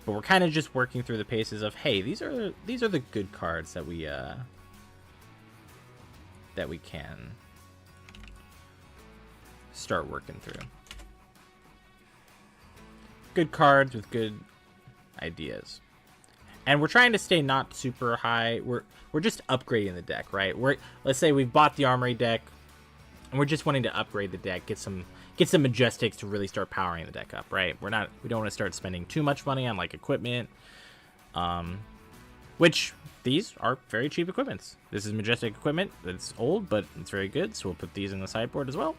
[SPEAKER 1] But we're kind of just working through the paces of, hey, these are the good cards that we can start working through. Good cards with good ideas. And we're trying to stay not super high. We're just upgrading the deck, right? Let's say we've bought the Armory deck and we're just wanting to upgrade the deck, get some Majestics to really start powering the deck up, right? We don't want to start spending too much money on like equipment. Which these are very cheap equipments. This is Majestic equipment. It's old, but it's very good, so we'll put these in the sideboard as well.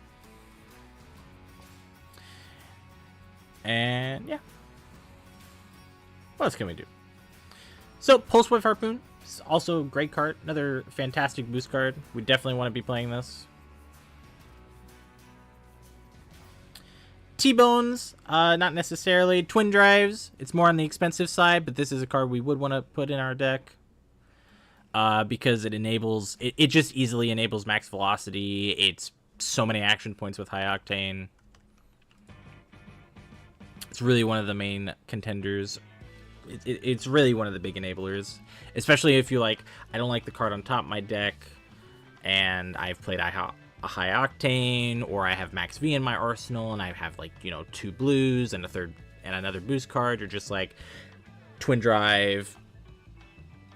[SPEAKER 1] And yeah. What else can we do? So, Pulse Wave Harpoon is also a great card. Another fantastic boost card. We definitely want to be playing this. T-Bones, not necessarily. Twin Drives, it's more on the expensive side, but this is a card we would want to put in our deck. Because it just easily enables max velocity. It's so many action points with high octane. It's really one of the main contenders. It's really one of the big enablers, especially if you I don't like the card on top of my deck, and I've played a high octane, or I have max V in my arsenal, and I have 2 blues and another boost card. You're just twin drive,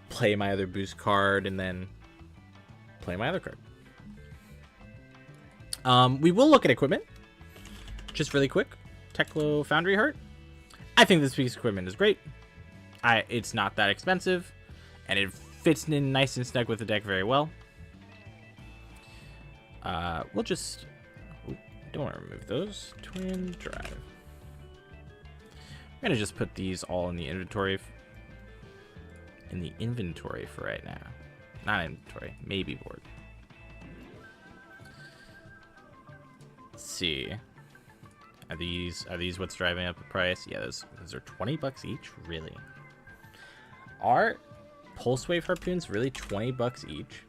[SPEAKER 1] play my other boost card, and then play my other card. We will look at equipment, just really quick. Teklo Foundry Heart. I think this piece of equipment is great. It's not that expensive, and it fits in nice and snug with the deck very well. We'll just... don't want to remove those. Twin Drive. I'm going to just put these all in the inventory. For right now. Not inventory. Maybe board. Let's see. Are these what's driving up the price? Yeah, those are $20 each? Really? Are Pulse Wave Harpoons really $20 each?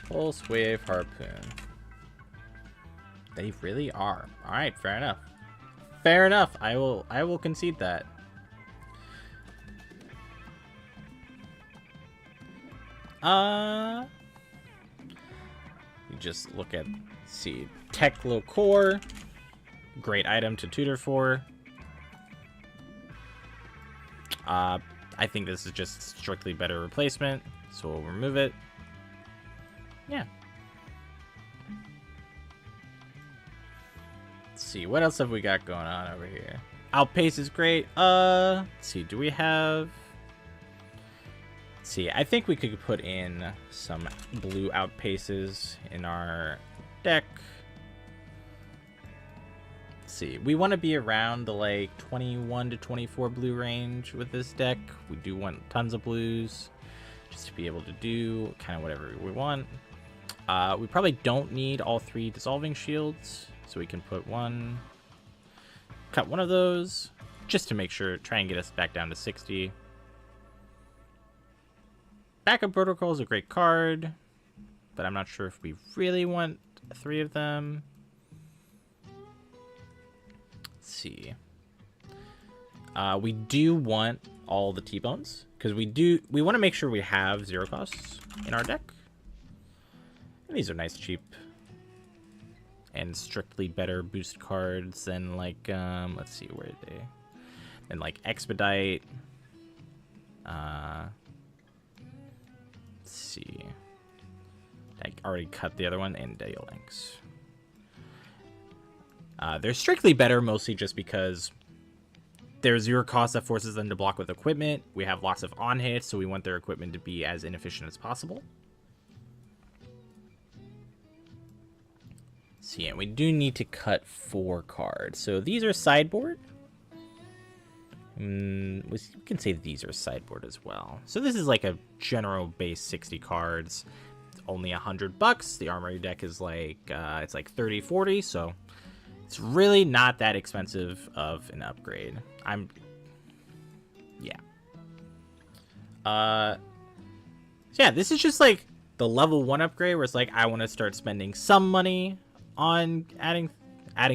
[SPEAKER 1] Pulse Wave Harpoon. They really are. Alright, fair enough. Fair enough. I will concede that. You just look at, see, Teklo Core. Great item to tutor for. I think this is just strictly better replacement, so we'll remove it. Yeah. Let's see, what else have we got going on over here? Outpace is great. Let's see, do we have... Let's see, I think we could put in some blue outpaces in our deck. See, we want to be around the 21 to 24 blue range with this deck. We do want tons of blues just to be able to do kind of whatever we want. We probably don't need all 3 dissolving shields, so we can put cut one of those just to make sure, try and get us back down to 60. Backup Protocol is a great card, but I'm not sure if we really want 3 of them. See, we do want all the T-Bones because we want to make sure we have 0 costs in our deck, and these are nice, cheap, and strictly better boost cards than let's see, where are they? And Expedite. Let's see, I already cut the other one, and Dale Links. They're strictly better, mostly just because there's 0 cost that forces them to block with equipment. We have lots of on hits, so we want their equipment to be as inefficient as possible. So yeah, we do need to cut 4 cards. So these are sideboard. We can say these are sideboard as well. So this is like a general base 60 cards. It's only $100. The Armory deck is like it's like 30, 40. So it's really not that expensive of an upgrade. Yeah. So yeah, this is just like the level 1 upgrade where it's like I want to start spending some money on adding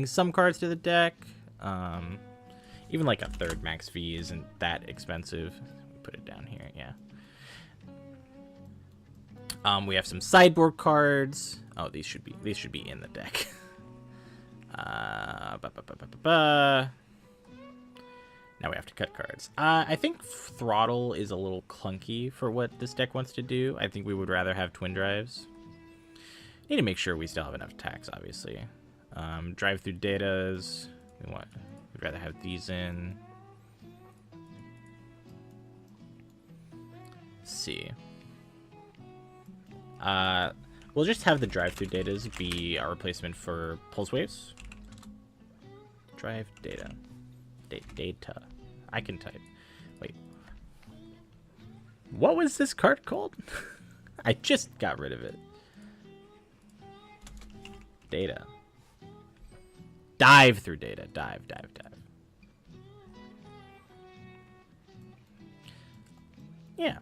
[SPEAKER 1] some cards to the deck. Even like a 3rd max fee isn't that expensive. Put it down here, yeah. We have some sideboard cards. Oh, these should be in the deck. Now we have to cut cards. I think Throttle is a little clunky for what this deck wants to do. I think we would rather have Twin Drives. Need to make sure we still have enough attacks, obviously. Drive-through datas. We'd rather have these in. Let's see. We'll just have the drive-through datas be our replacement for pulse waves. Drive data. Data. I can type. Wait. What was this card called? I just got rid of it. Data. Dive through data. Dive. Yeah.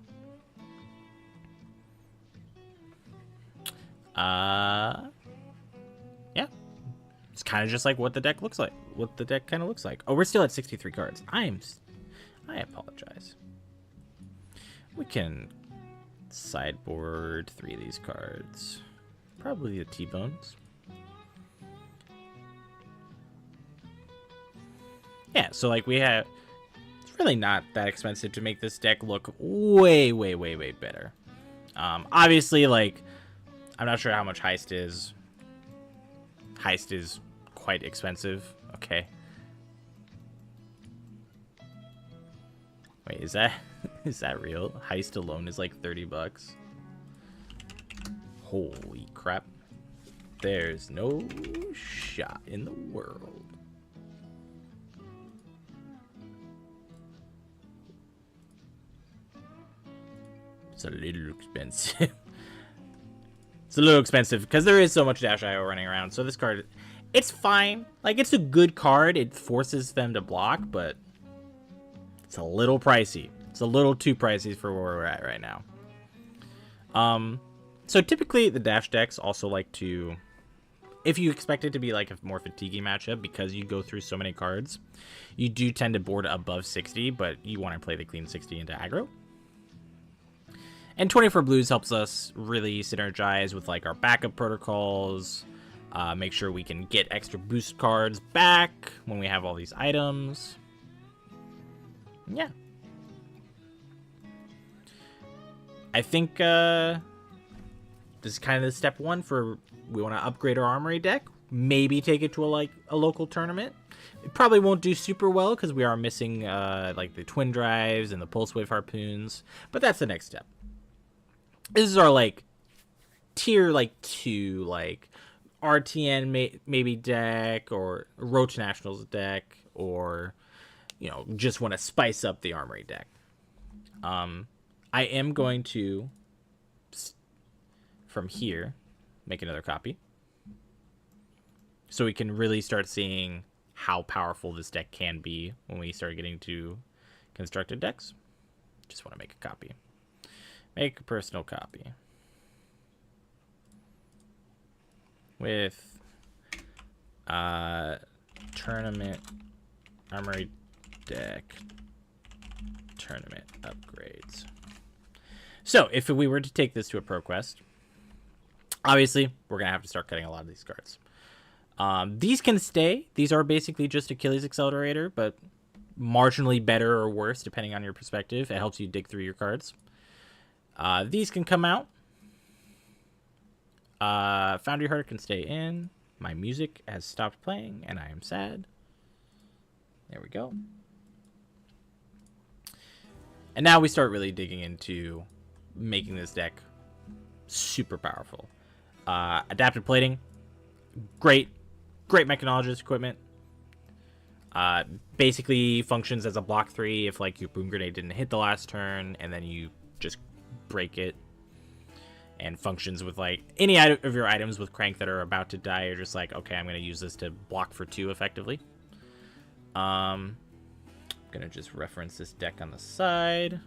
[SPEAKER 1] Yeah. It's kind of just like what the deck looks like. What the deck kind of looks like. Oh, we're still at 63 cards. I apologize. We can sideboard 3 of these cards. Probably the T-Bones. Yeah, so like we have... It's really not that expensive to make this deck look way better. Obviously, like... I'm not sure how much Heist is. Heist is quite expensive. Okay. Wait, is that real? Heist alone is like $30. Holy crap. There's no shot in the world. It's a little expensive. It's a little expensive because there is so much Dash IO running around. So this card, it's fine. Like, it's a good card. It forces them to block, but it's a little pricey. It's a little too pricey for where we're at right now. So typically the Dash decks also like to, if you expect it to be like a more fatiguing matchup because you go through so many cards, you do tend to board above 60, but you want to play the clean 60 into aggro. And 24 blues helps us really synergize with like our backup protocols, make sure we can get extra boost cards back when we have all these items. Yeah. I think this is kind of the step 1 for we want to upgrade our Armory deck, maybe take it to a local tournament. It probably won't do super well because we are missing like the Twin Drives and the Pulse Wave Harpoons, but that's the next step. This is our like tier 2 like RTN maybe deck or Roach Nationals deck, or just want to spice up the Armory deck. I am going to from here make another copy so we can really start seeing how powerful this deck can be when we start getting to constructed decks. Just want to make a copy. Make a personal copy with tournament Armory deck tournament upgrades. So if we were to take this to a pro quest, obviously we're gonna have to start cutting a lot of these cards. These can stay. These are basically just Achilles Accelerator, but marginally better or worse depending on your perspective. It helps you dig through your cards. These can come out. Foundry Heart can stay in. My music has stopped playing, and I am sad. There we go. And now we start really digging into making this deck super powerful. Adaptive plating, great mechanologist equipment. Basically functions as a block 3 if like your boom grenade didn't hit the last turn, and then you just break it. And functions with like any of your items with crank that are about to die. You're just like, okay, I'm gonna use this to block for 2 effectively. Gonna just reference this deck on the side.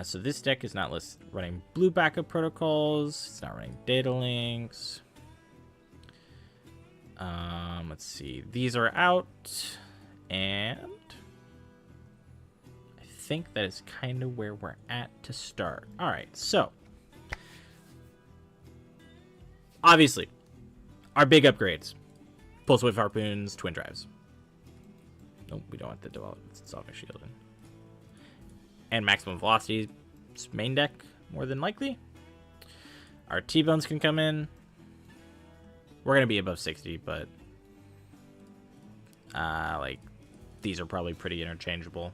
[SPEAKER 1] So this deck is not running blue backup protocols. It's not running data links. Let's see. These are out, and I think that is kind of where we're at to start. All right, so obviously, our big upgrades: pulse wave harpoons, twin drives. Nope, we don't want the dissolving shield in. And maximum velocity main deck, more than likely. Our T-bones can come in. We're gonna be above 60, but like these are probably pretty interchangeable.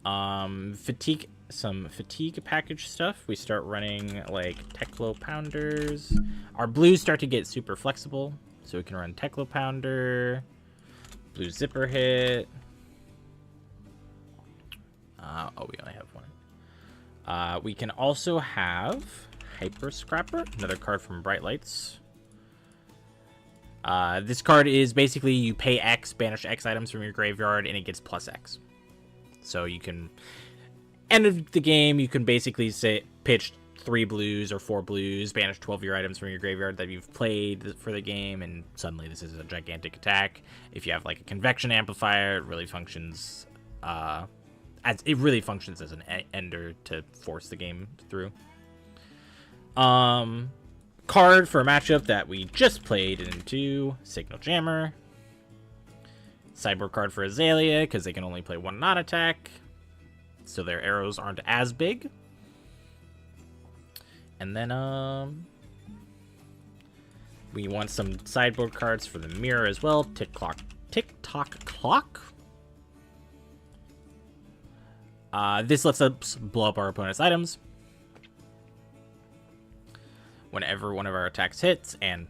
[SPEAKER 1] Fatigue, some fatigue package stuff. We start running like Teklo Pounders. Our blues start to get super flexible, so we can run Teklo Pounder, blue zipper hit. Oh, we only have one. We can also have Hyper Scrapper, another card from Bright Lights. This card is basically you pay X, banish X items from your graveyard, and it gets plus X. So you can, end of the game, you can basically pitch 3 blues or 4 blues, banish 12 of your items from your graveyard that you've played for the game, and suddenly this is a gigantic attack. If you have like a convection amplifier, it really functions as an ender to force the game through. Card for a matchup that we just played into Signal Jammer. Sideboard card for Azalea, because they can only play 1 non-attack, so their arrows aren't as big. And then we want some sideboard cards for the mirror as well. Tick-tock clock. This lets us blow up our opponent's items whenever one of our attacks hits, and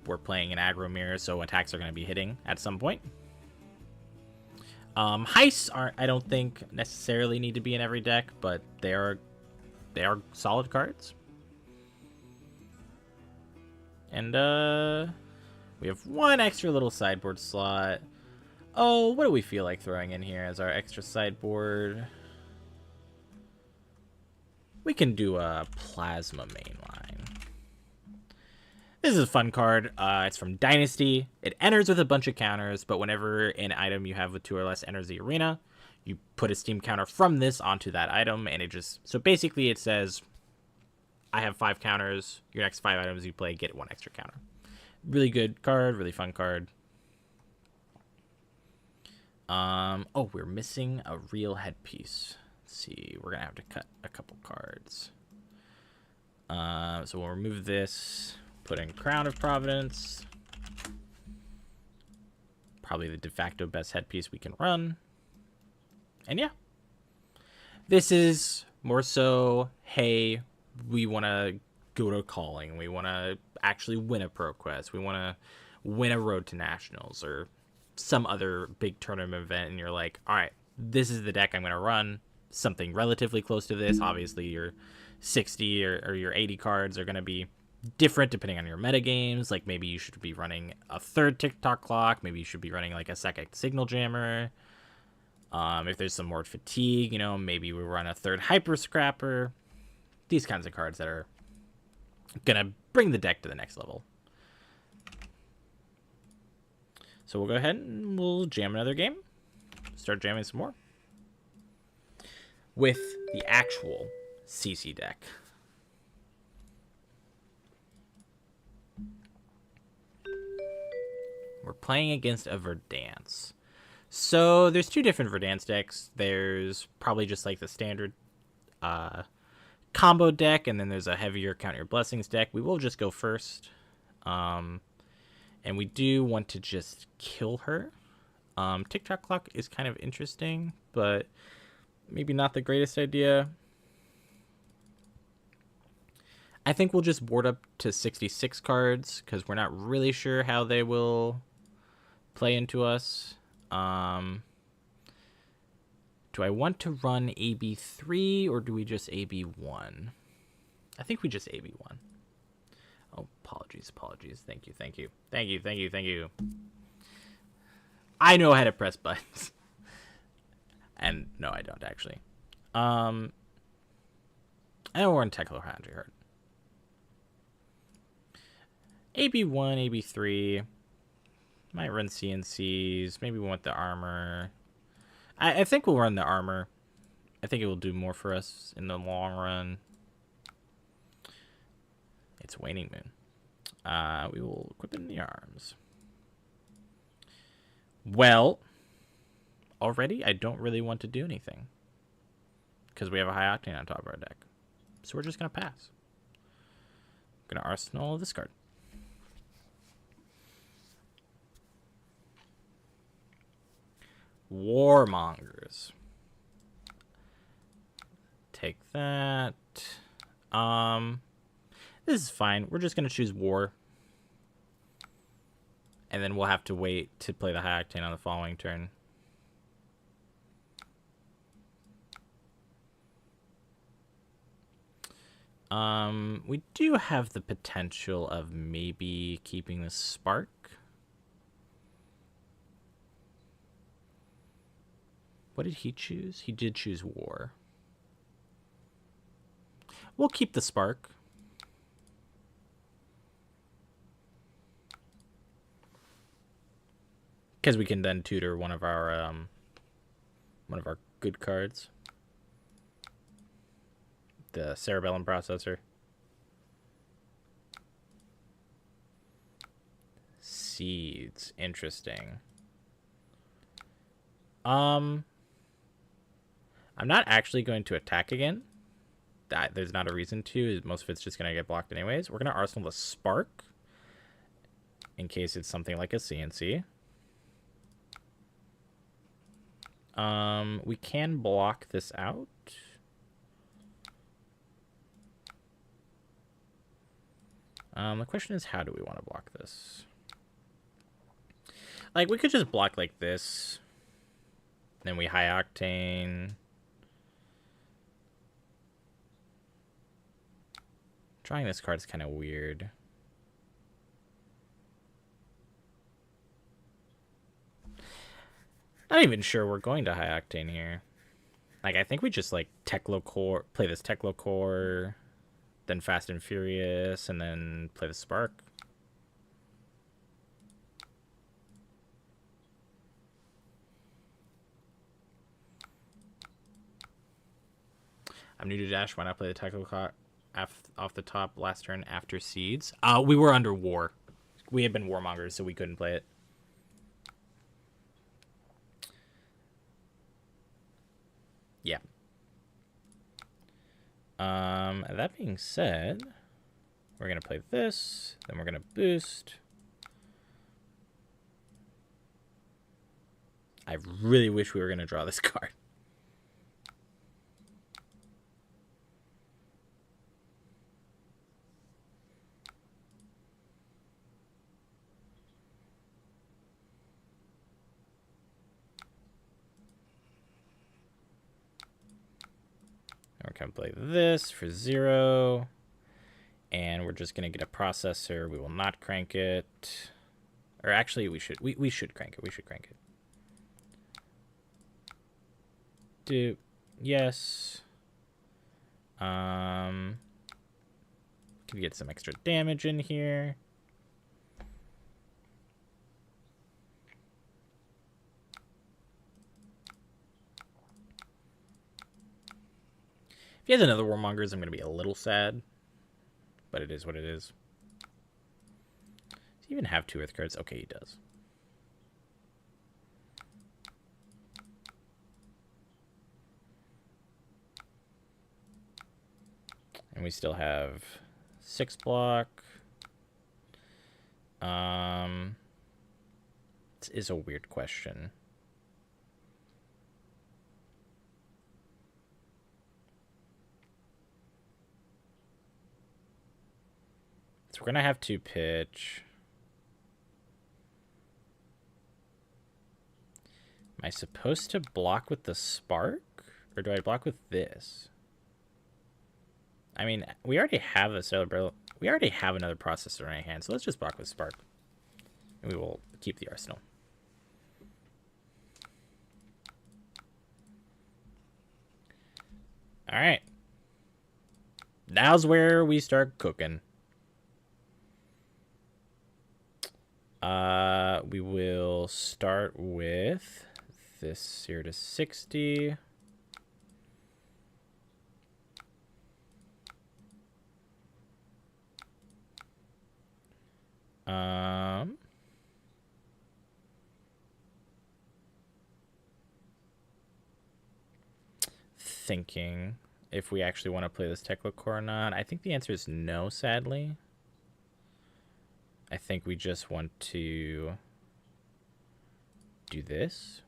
[SPEAKER 1] we're playing an aggro mirror, so attacks are going to be hitting at some point. Heists I don't think necessarily need to be in every deck, but they are solid cards. And we have 1 extra little sideboard slot. Oh, what do we feel like throwing in here as our extra sideboard? We can do a Plasma Mainline. This is a fun card. It's from Dynasty. It enters with a bunch of counters, but whenever an item you have with 2 or less enters the arena, you put a Steam counter from this onto that item, and it just... So basically it says, I have 5 counters. Your next 5 items you play get 1 extra counter. Really good card. Really fun card. Oh, we're missing a real headpiece. Let's see. We're going to have to cut a couple cards. So we'll remove this... Put in Crown of Providence. Probably the de facto best headpiece we can run. And yeah. This is more so, hey, we want to go to Calling. We want to actually win a Pro Quest. We want to win a Road to Nationals or some other big tournament event. And you're like, all right, this is the deck I'm going to run. Something relatively close to this. Obviously, your 60 or your 80 cards are going to be different depending on your meta games. Like maybe you should be running a 3rd tick-tock clock. Maybe you should be running like a 2nd Signal Jammer. If there's some more fatigue, maybe we run a 3rd Hyper Scrapper. These kinds of cards that are gonna bring the deck to the next level. So we'll go ahead and we'll jam another game. Start jamming some more with the actual CC deck. We're playing against a Verdance. So there's 2 different Verdance decks. There's probably just like the standard combo deck, and then there's a heavier Count Your Blessings deck. We will just go first. And we do want to just kill her. Tick-tock clock is kind of interesting, but maybe not the greatest idea. I think we'll just board up to 66 cards because we're not really sure how they will play into us. Do I want to run AB3 or do we just AB1? I think we just AB1. Oh, apologies. Thank you. I know how to press buttons. And no, I don't actually. I know we're in Technical Foundry Hard. AB1, AB3. Might run CNCs. Maybe we want the armor. I think we'll run the armor. I think it will do more for us in the long run. It's Waning Moon. We will equip it in the arms. Well, already I don't really want to do anything because we have a high octane on top of our deck. So we're just going to pass. I'm going to arsenal this card. Warmongers. Take that. This is fine. We're just going to choose War. And then we'll have to wait to play the high octane on the following turn. We do have the potential of maybe keeping the Spark. What did he choose? He did choose War. We'll keep the Spark. Because we can then tutor one of our good cards. The Cerebellum Processor. Seeds. Interesting. I'm not actually going to attack again. There's not a reason to. Most of it's just going to get blocked anyways. We're going to arsenal the Spark. In case it's something like a CNC. We can block this out. The question is, how do we want to block this? Like, we could just block like this. Then we high octane. Drawing this card is kind of weird. Not even sure we're going to high octane here. Like, I think we just like Techlo Core, play this Techlo Core, then Fast and Furious, and then play the Spark. I'm new to Dash. Why not play the Techlo Core off the top last turn after Seeds? We were under War. We had been Warmongers, so we couldn't play it. Yeah. That being said, we're going to play this, then we're going to boost. I really wish we were going to draw this card. We're going to play this for 0. And we're just going to get a processor. We will not crank it. Or actually, we should crank it. We should crank it. Do yes. Can get some extra damage in here. If he has another Warmongers, I'm going to be a little sad. But it is what it is. Does he even have 2 Earth cards? Okay, he does. And we still have 6 block. This is a weird question. So we're gonna have to pitch. Am I supposed to block with the spark? Or do I block with this? I mean, we already have a celebration. We already have another processor in our hand, so let's just block with spark. And we will keep the arsenal. Alright. Now's where we start cooking. We will start with this here to 60. Thinking if we actually want to play this Tekla or not. I think the answer is no, sadly. I think we just want to do this.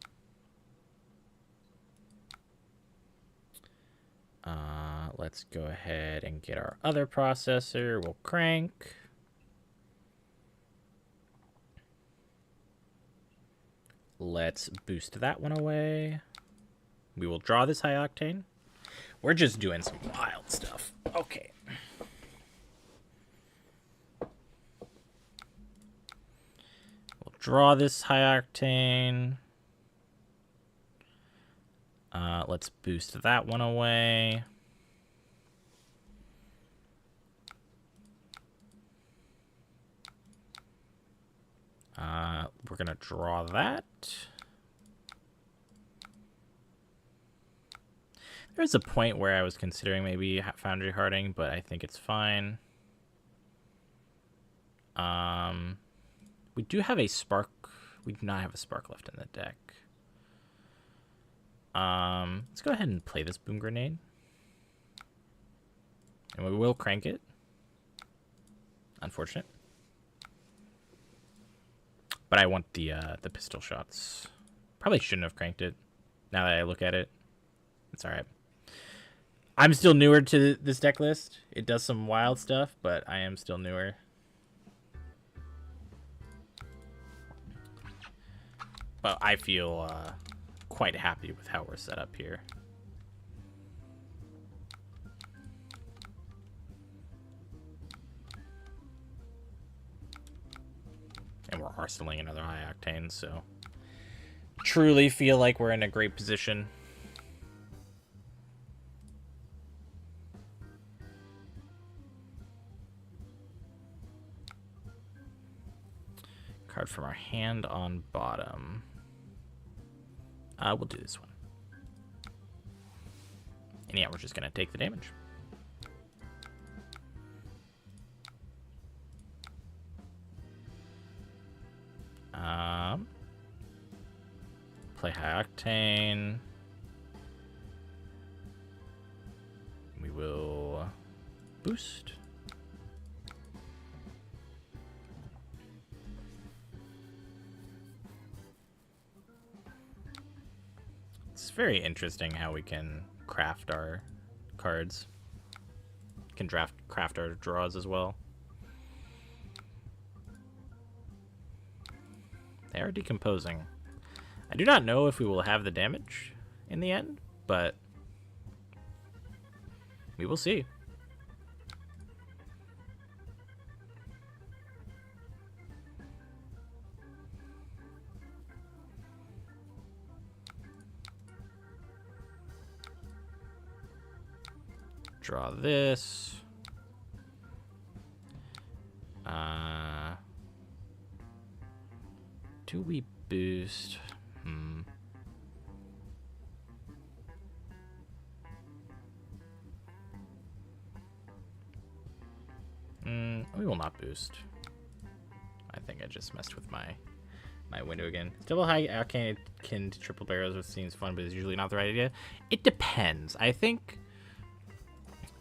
[SPEAKER 1] Let's go ahead and get our other processor. We'll crank. Let's boost that one away. We will draw this high octane. We're just doing some wild stuff. Okay. We'll draw this high octane. Let's boost that one away. We're gonna draw that. There's a point where I was considering maybe Foundry Harding, but I think it's fine. We do have a spark. We do not have a spark left in the deck. Let's go ahead and play this Boom Grenade. And we will crank it. Unfortunate. But I want the pistol shots. Probably shouldn't have cranked it. Now that I look at it, it's alright. I'm still newer to this deck list. It does some wild stuff, but I am still newer. But I feel quite happy with how we're set up here. And we're arsenaling another high octane, so truly feel like we're in a great position. Card from our hand on bottom. We'll do this one. And yeah, we're just gonna take the damage. Play high octane. We will boost. It's very interesting how we can craft our cards. Can craft our draws as well. They are decomposing. I do not know if we will have the damage in the end, but we will see. Draw this. Do we boost? We will not boost. I think I just messed with my window again. Double high arcane can triple barrels, which seems fun, but it's usually not the right idea. It depends. I think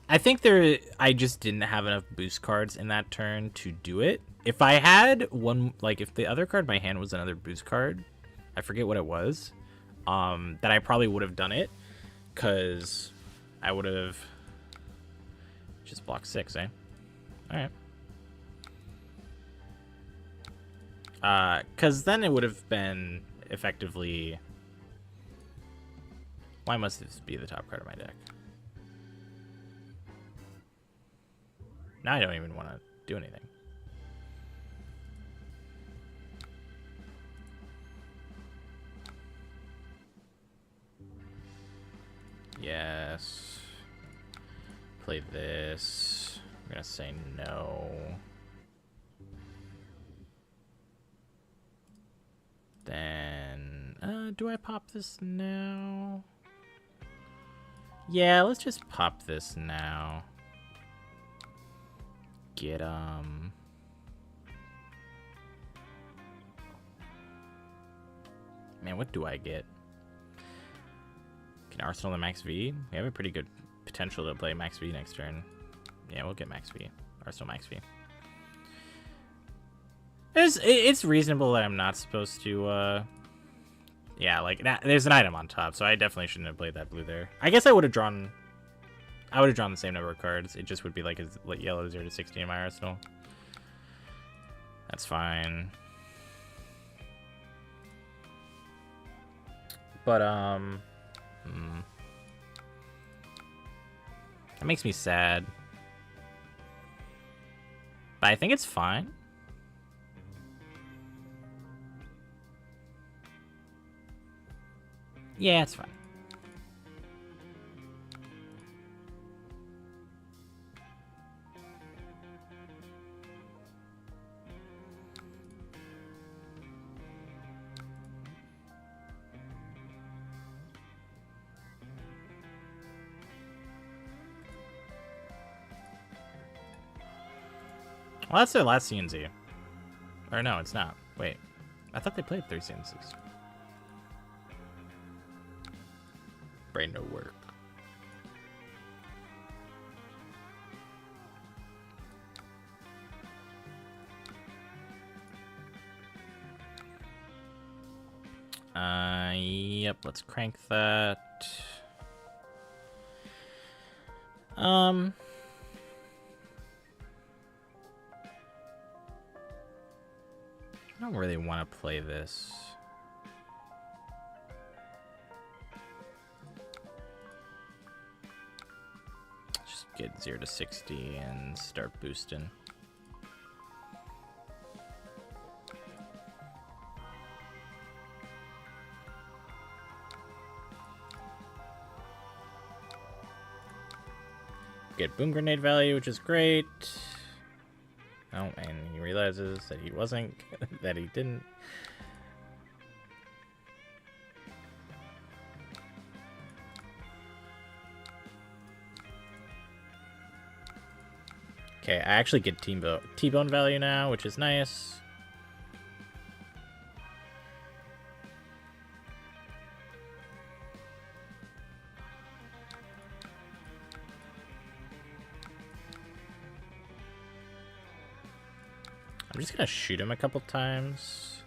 [SPEAKER 1] I just didn't have enough boost cards in that turn to do it, If I had one, like if the other card in my hand was another boost card, I forget what it was, then I probably would have done it, because I would have just blocked 6, eh? Alright. Because then it would have been effectively... Why must this be the top card of my deck? Now I don't even want to do anything. Yes. Play this. I'm gonna say no. Then, do I pop this now? Yeah, let's just pop this now. Get, Man, what do I get? Can Arsenal the Max V? We have a pretty good potential to play Max V next turn. Yeah, we'll get Max V. Arsenal Max V. It's reasonable that I'm not supposed to, yeah, like, there's an item on top, so I definitely shouldn't have played that blue there. I guess I would have drawn... the same number of cards. It just would be like a yellow 0 to 60 in my arsenal. That's fine. But, that makes me sad. But I think it's fine. Yeah, it's fine. Well, that's their last CNC. Or no, it's not. Wait. I thought they played 3 CNCs. Brain no work. Yep, let's crank that. I don't really want to play this. Just get 0 to 60 and start boosting. Get boom grenade value, which is great. Oh, and he realizes that he wasn't, that he didn't. Okay, I actually get T-bone value now, which is nice. I'm just gonna shoot him a couple times.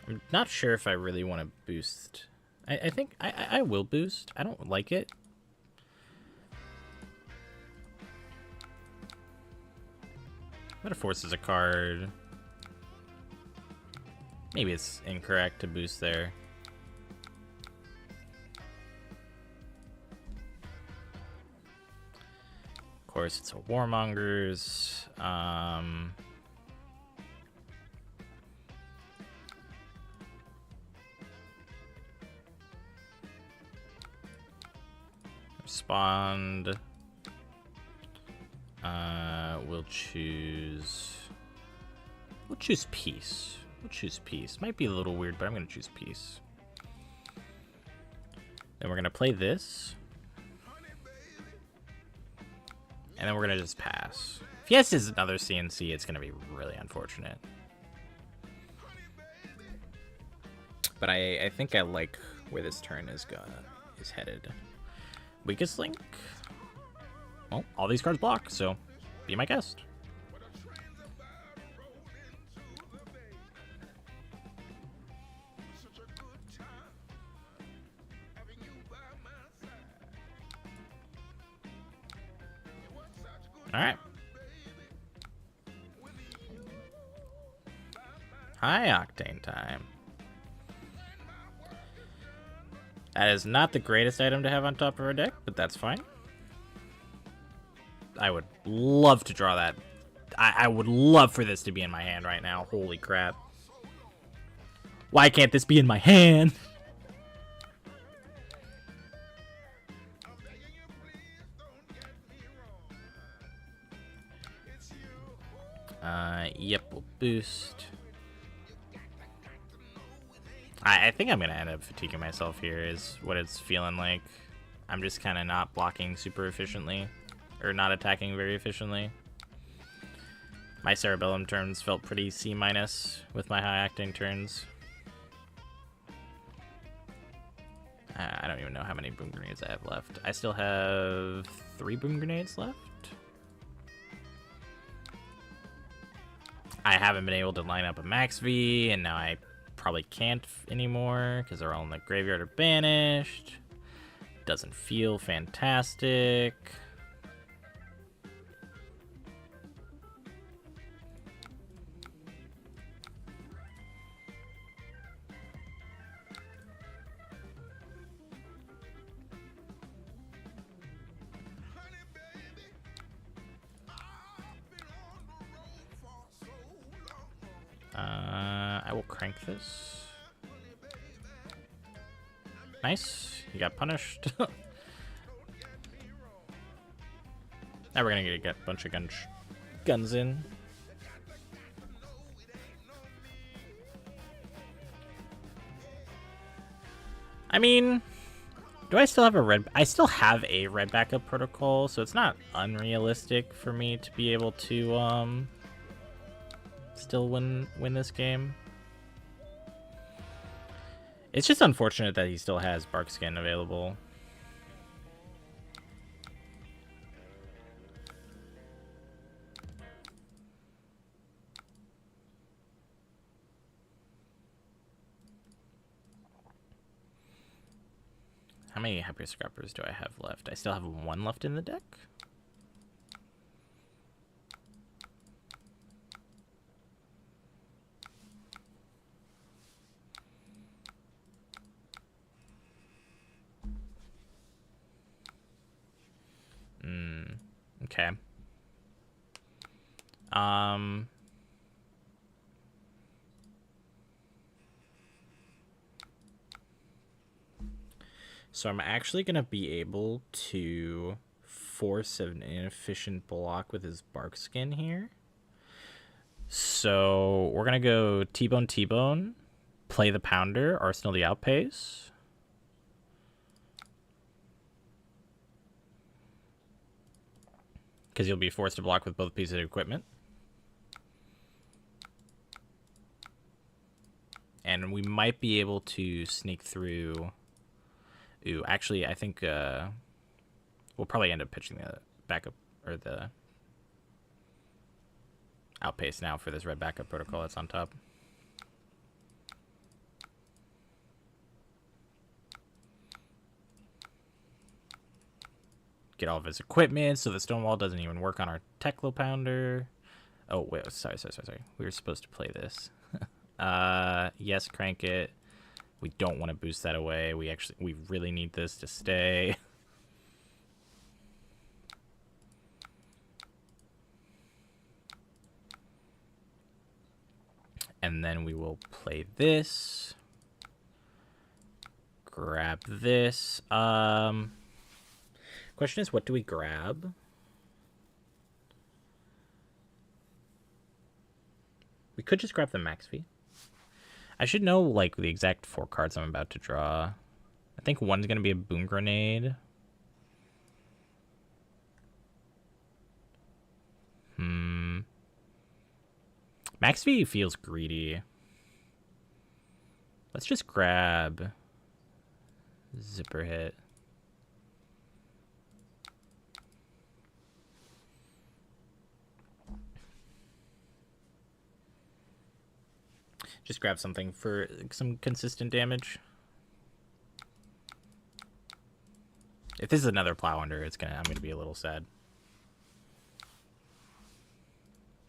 [SPEAKER 1] I'm not sure if I really want to boost. I think I will boost. I don't like it. Metaforce is a card. Maybe it's incorrect to boost there. Of course, it's a Warmongers. Respond. We'll choose peace. We'll choose peace. Might be a little weird, but I'm gonna choose peace. Then we're gonna play this. And then we're gonna just pass. If he has another CNC, it's gonna be really unfortunate. But I think I like where this turn is headed. Weakest link? Well, all these cards block, so be my guest. Alright. High octane time. That is not the greatest item to have on top of our deck, but that's fine. I would love to draw that. I would love for this to be in my hand right now. Holy crap. Why can't this be in my hand? Yep, we'll boost. I think I'm going to end up fatiguing myself here is what it's feeling like. I'm just kind of not blocking super efficiently. Or not attacking very efficiently. My Cerebellum turns felt pretty C- with my high acting turns. I don't even know how many boom grenades I have left. I still have 3 boom grenades left. I haven't been able to line up a max V, and now I probably can't anymore because they're all in the graveyard or banished. Doesn't feel fantastic. I will crank this. Nice. He got punished. Now we're gonna get a bunch of guns in. I mean, do I still have a red? I still have a red backup protocol, so it's not unrealistic for me to be able to still win this game. It's just unfortunate that he still has Bark Skin available. How many Hyper Scrappers do I have left? I still have 1 left in the deck. Okay. So I'm actually going to be able to force an inefficient block with his Bark Skin here. So we're going to go T-Bone, T-Bone, play the Pounder, Arsenal the Outpace. Because you'll be forced to block with both pieces of equipment. And we might be able to sneak through. Ooh, actually, I think we'll probably end up pitching the backup or the Outpace now for this red backup protocol that's on top. Get all of his equipment so the Stonewall doesn't even work on our Teklo Pounder. Oh, wait, sorry. We were supposed to play this. Yes, crank it. We don't want to boost that away. We really need this to stay. And then we will play this. Grab this. Question is, what do we grab? We could just grab the max V. I should know, like, the exact 4 cards I'm about to draw. I think one's going to be a Boom Grenade. Max V feels greedy. Let's just grab Zipper Hit. Just grab something for some consistent damage. If this is another plow under, I'm gonna be a little sad.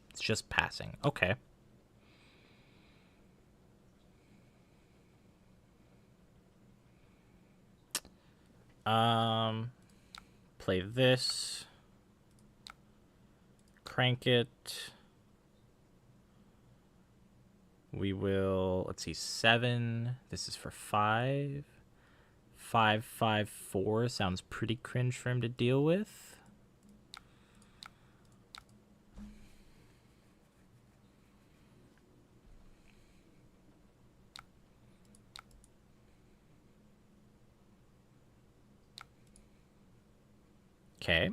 [SPEAKER 1] It's just passing. Okay. Play this. Crank it. We will, let's see, 7. This is for 5. 5, 5, 4 sounds pretty cringe for him to deal with. Okay.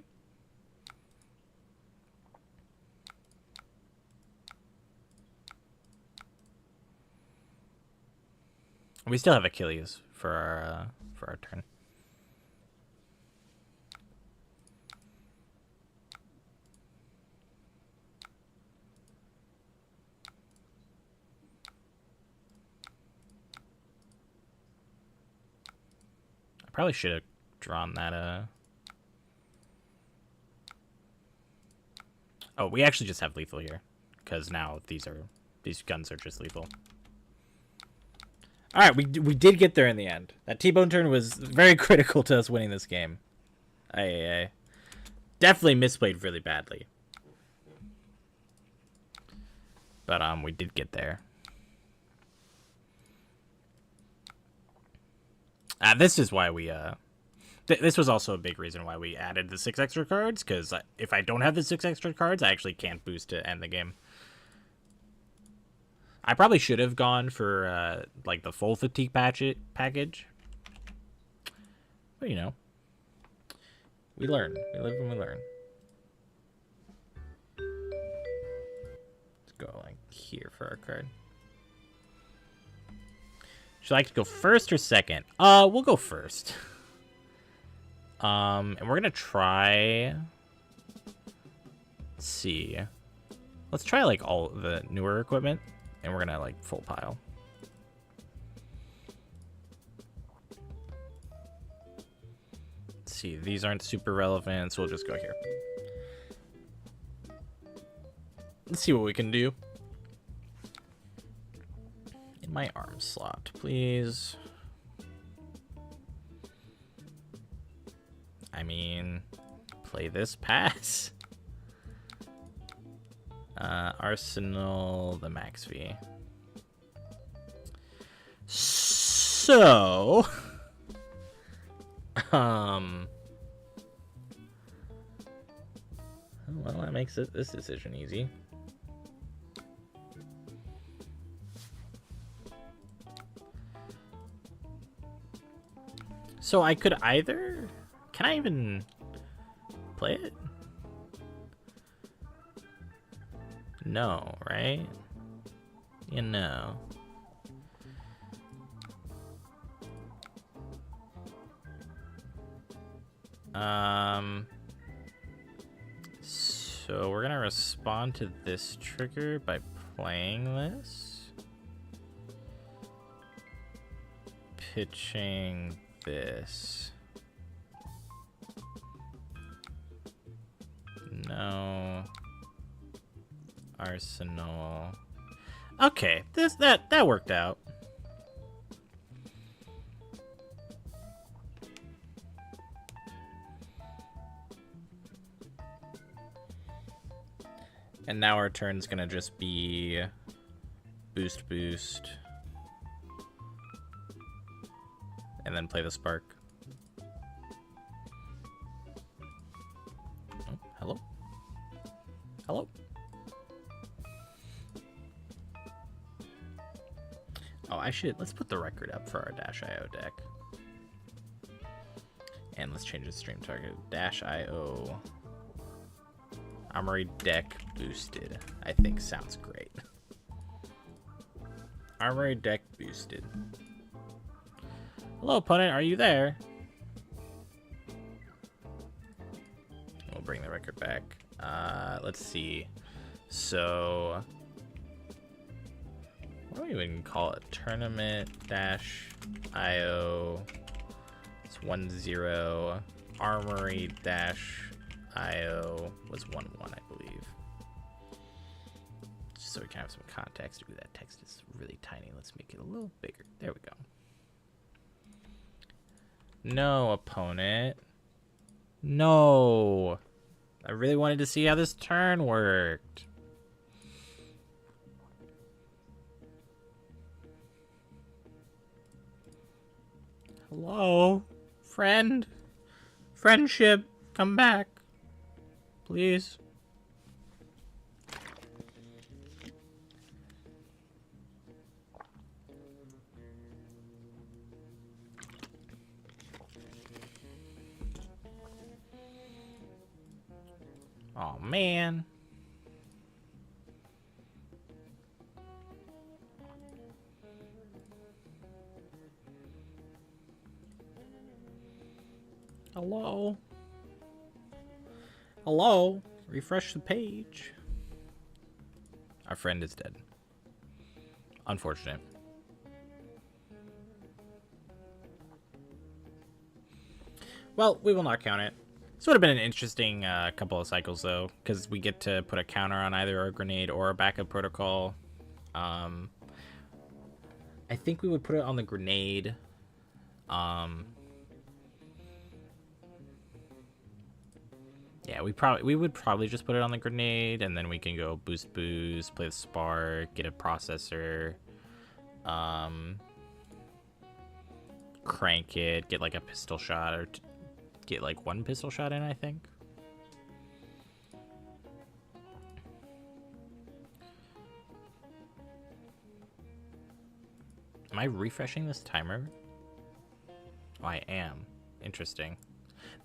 [SPEAKER 1] We still have Achilles for our turn. I probably should have drawn that. Oh, we actually just have lethal here, because now these guns are just lethal. All right, we did get there in the end. That T-bone turn was very critical to us winning this game. I definitely misplayed really badly, but we did get there. This is why we this was also a big reason why we added the 6 extra cards, because if I don't have the 6 extra cards, I actually can't boost to end the game. I probably should have gone for like the full fatigue package. But you know, we learn. We live and we learn. Let's go like here for our card. Should I like to go first or second? We'll go first. And we're gonna try. Let's see. Let's try like all the newer equipment. And we're gonna like full pile. Let's see, these aren't super relevant, so we'll just go here. Let's see what we can do. In my arm slot, please. I mean, play this pass. Arsenal, the max V. So, well, that makes this decision easy. So I could either, can I even play it? No, right? You know. So we're gonna respond to this trigger by playing this. Pitching this. No. Arsenal. Okay, that worked out. And now our turn's gonna just be boost, and then play the spark. Oh, hello? Hello? Oh, let's put the record up for our -io deck. And let's change the stream target. -io. Armory Deck boosted. I think sounds great. Armory Deck boosted. Hello, opponent. Are you there? We'll bring the record back. Let's see. So What do we even call it? Tournament dash IO. It's 10. Armory dash IO was 11, I believe. Just so we can have some context. Ooh, that text is really tiny. Let's make it a little bigger. There we go. No, opponent. No. I really wanted to see how this turn worked. Hello? Friend? Friendship, come back. Please. Oh man. Hello? Hello? Refresh the page. Our friend is dead. Unfortunate. Well, we will not count it. This would have been an interesting couple of cycles, though, because we get to put a counter on either a grenade or a backup protocol. I think we would put it on the grenade. Yeah, we would probably just put it on the grenade, and then we can go boost, play the spark, get a processor, crank it, get like a pistol shot, or get like one pistol shot in, I think. Am I refreshing this timer? Oh, I am. Interesting.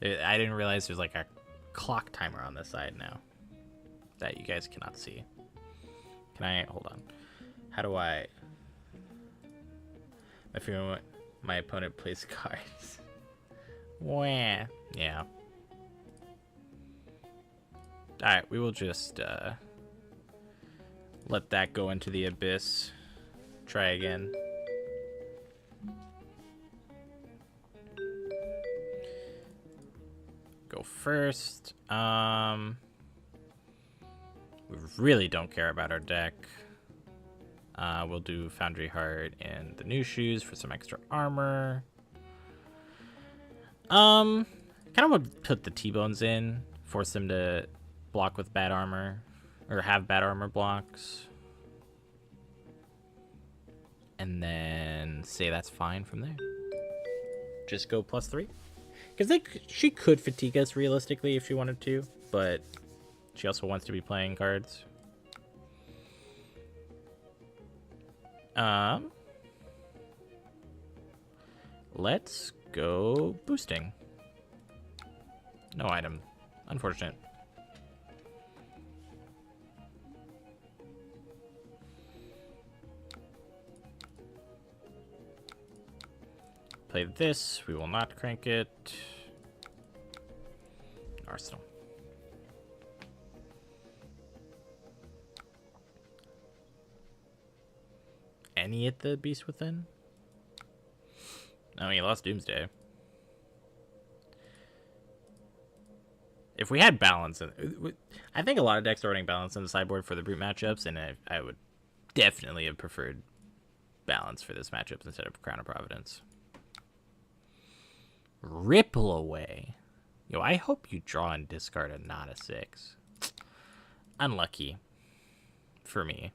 [SPEAKER 1] I didn't realize there's like a clock timer on this side now that you guys cannot see. Can I hold on? How do I? I feel my opponent plays cards. Wah. Yeah. Alright, we will just let that go into the abyss. Try again. Go first. We really don't care about our deck. We'll do Foundry Heart and the new shoes for some extra armor. Kind of would put the T-bones in, force them to block with bad armor, or have bad armor blocks, and then say that's fine from there. Just go +3, because she could fatigue us realistically if she wanted to, but she also wants to be playing cards. Let's go boosting. No item. Unfortunate. Play this. We will not crank it. Arsenal. Any at the Beast Within? Oh, he lost Doomsday. If we had balance, I think a lot of decks are running balance in the sideboard for the brute matchups, and I would definitely have preferred balance for this matchup instead of Crown of Providence. Ripple away. Yo, I hope you draw and discard a not a 6. Unlucky. For me.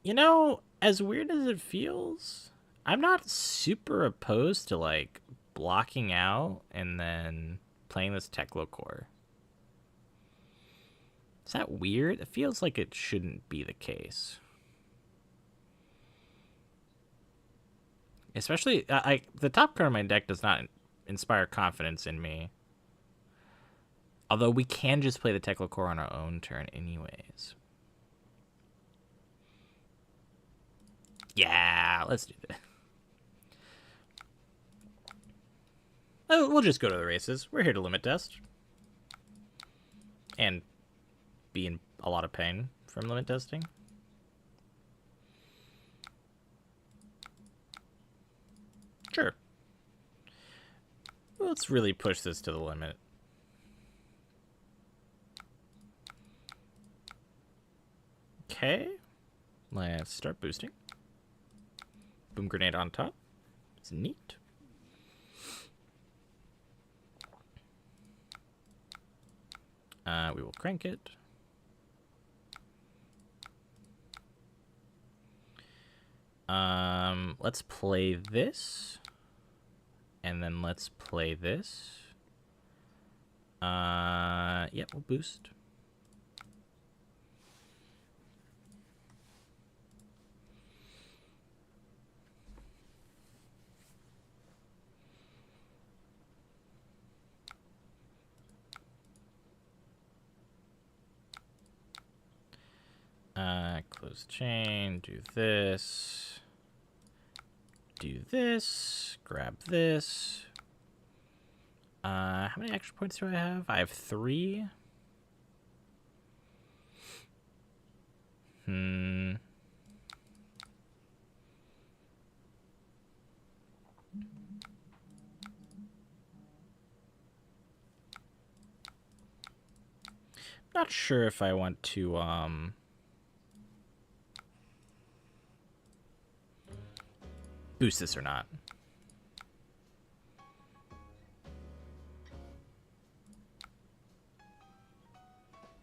[SPEAKER 1] You know, as weird as it feels, I'm not super opposed to, like, blocking out and then playing this Teklo core. Is that weird? It feels like it shouldn't be the case. Especially, the top card of my deck does not inspire confidence in me. Although we can just play the Teklo core on our own turn anyways. Yeah, let's do that. Oh, we'll just go to the races. We're here to limit test. And be in a lot of pain from limit testing. Sure. Let's really push this to the limit. Okay. Let's start boosting. Boom grenade on top. It's neat. We will crank it. Let's play this. And then let's play this. Yep, we'll boost. Close chain, do this. Do this, grab this. How many extra points do I have? I have 3. Not sure if I want to, boost this or not.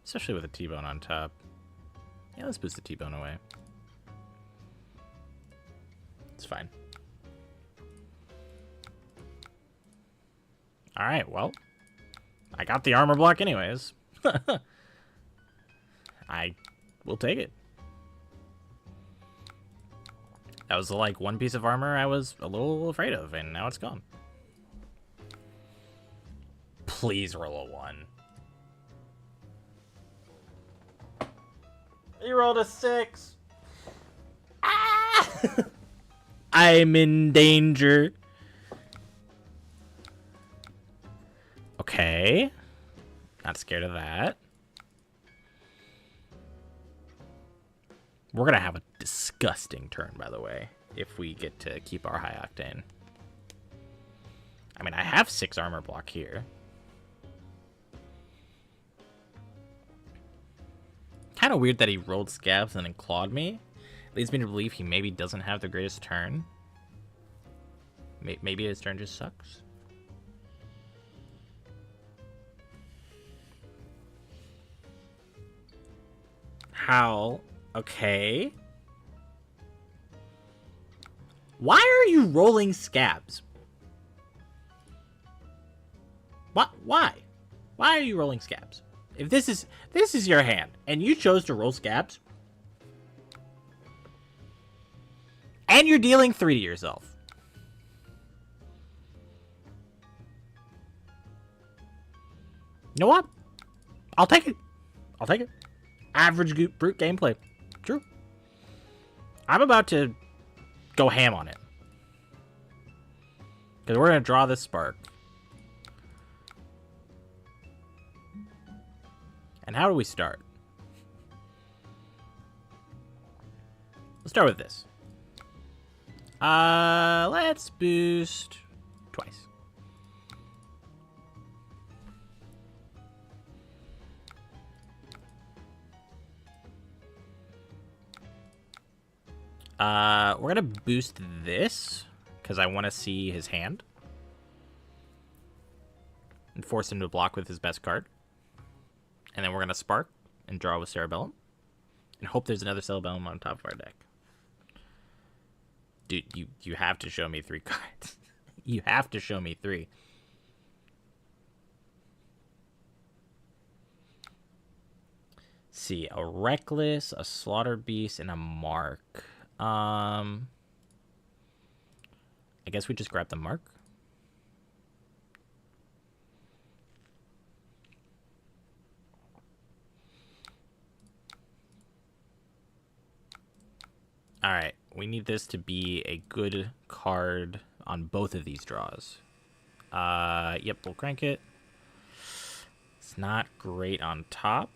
[SPEAKER 1] Especially with a T-bone on top. Yeah, let's boost the T-bone away. It's fine. Alright, well. I got the armor block anyways. I will take it. That was like one piece of armor I was a little afraid of, and now it's gone. Please roll a 1. You rolled a 6. Ah! I'm in danger. Okay. Not scared of that. We're going to have a disgusting turn, by the way, if we get to keep our high octane. I mean, I have 6 armor block here. Kind of weird that he rolled scabs and then clawed me. Leads me to believe he maybe doesn't have the greatest turn. Maybe his turn just sucks. How? Okay. Why are you rolling scabs? What? Why? Why are you rolling scabs? If this is your hand and you chose to roll scabs and you're dealing 3 to yourself. You know what? I'll take it. I'll take it. Average brute gameplay. True. I'm about to go ham on it. Because we're going to draw this spark. And how do we start? Let's start with this. Let's boost twice. We're gonna boost this because I want to see his hand and force him to block with his best card. And then we're gonna spark and draw with Cerebellum and hope there's another Cerebellum on top of our deck. Dude, you have to show me 3 cards. You have to show me 3. See, a Reckless, a Slaughter Beast, and a Mark. I guess we just grab the Mark. Alright, we need this to be a good card on both of these draws. Yep, we'll crank it. It's not great on top.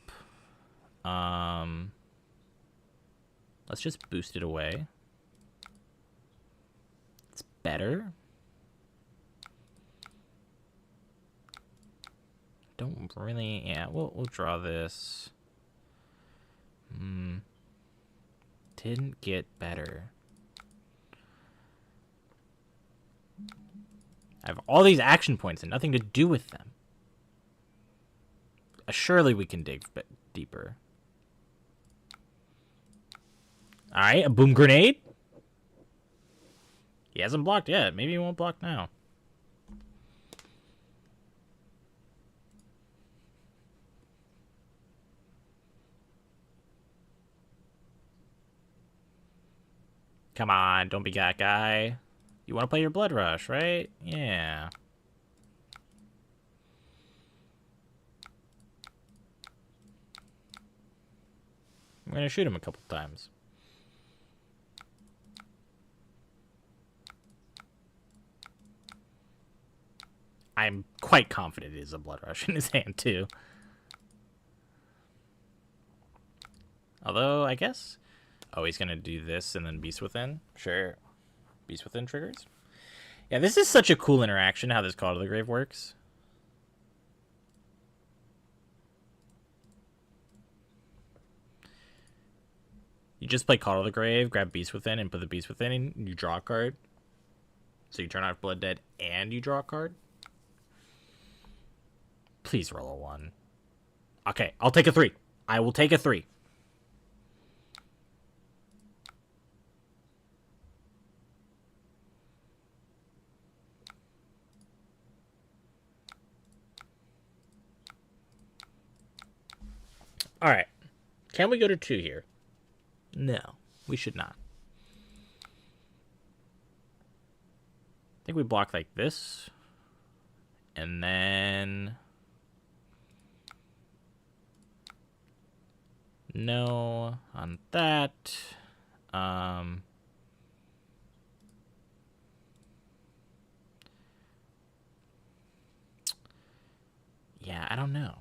[SPEAKER 1] Let's just boost it away. It's better. Don't really... Yeah, we'll draw this. Didn't get better. I have all these action points and nothing to do with them. Surely we can dig deeper. Alright, a boom grenade. He hasn't blocked yet. Maybe he won't block now. Come on, don't be that guy. You want to play your Blood Rush, right? Yeah. I'm going to shoot him a couple times. I'm quite confident it is a Blood Rush in his hand, too. Although, I guess... Oh, he's going to do this and then Beast Within? Sure. Beast Within triggers? Yeah, this is such a cool interaction, how this Call to the Grave works. You just play Call to the Grave, grab Beast Within, and put the Beast Within in, and you draw a card. So you turn off Blood Dead and you draw a card. Please roll a 1. Okay, I'll take a 3. I will take a 3. All right. Can we go to 2 here? No, we should not. I think we block like this. And then... No on that. Yeah, I don't know.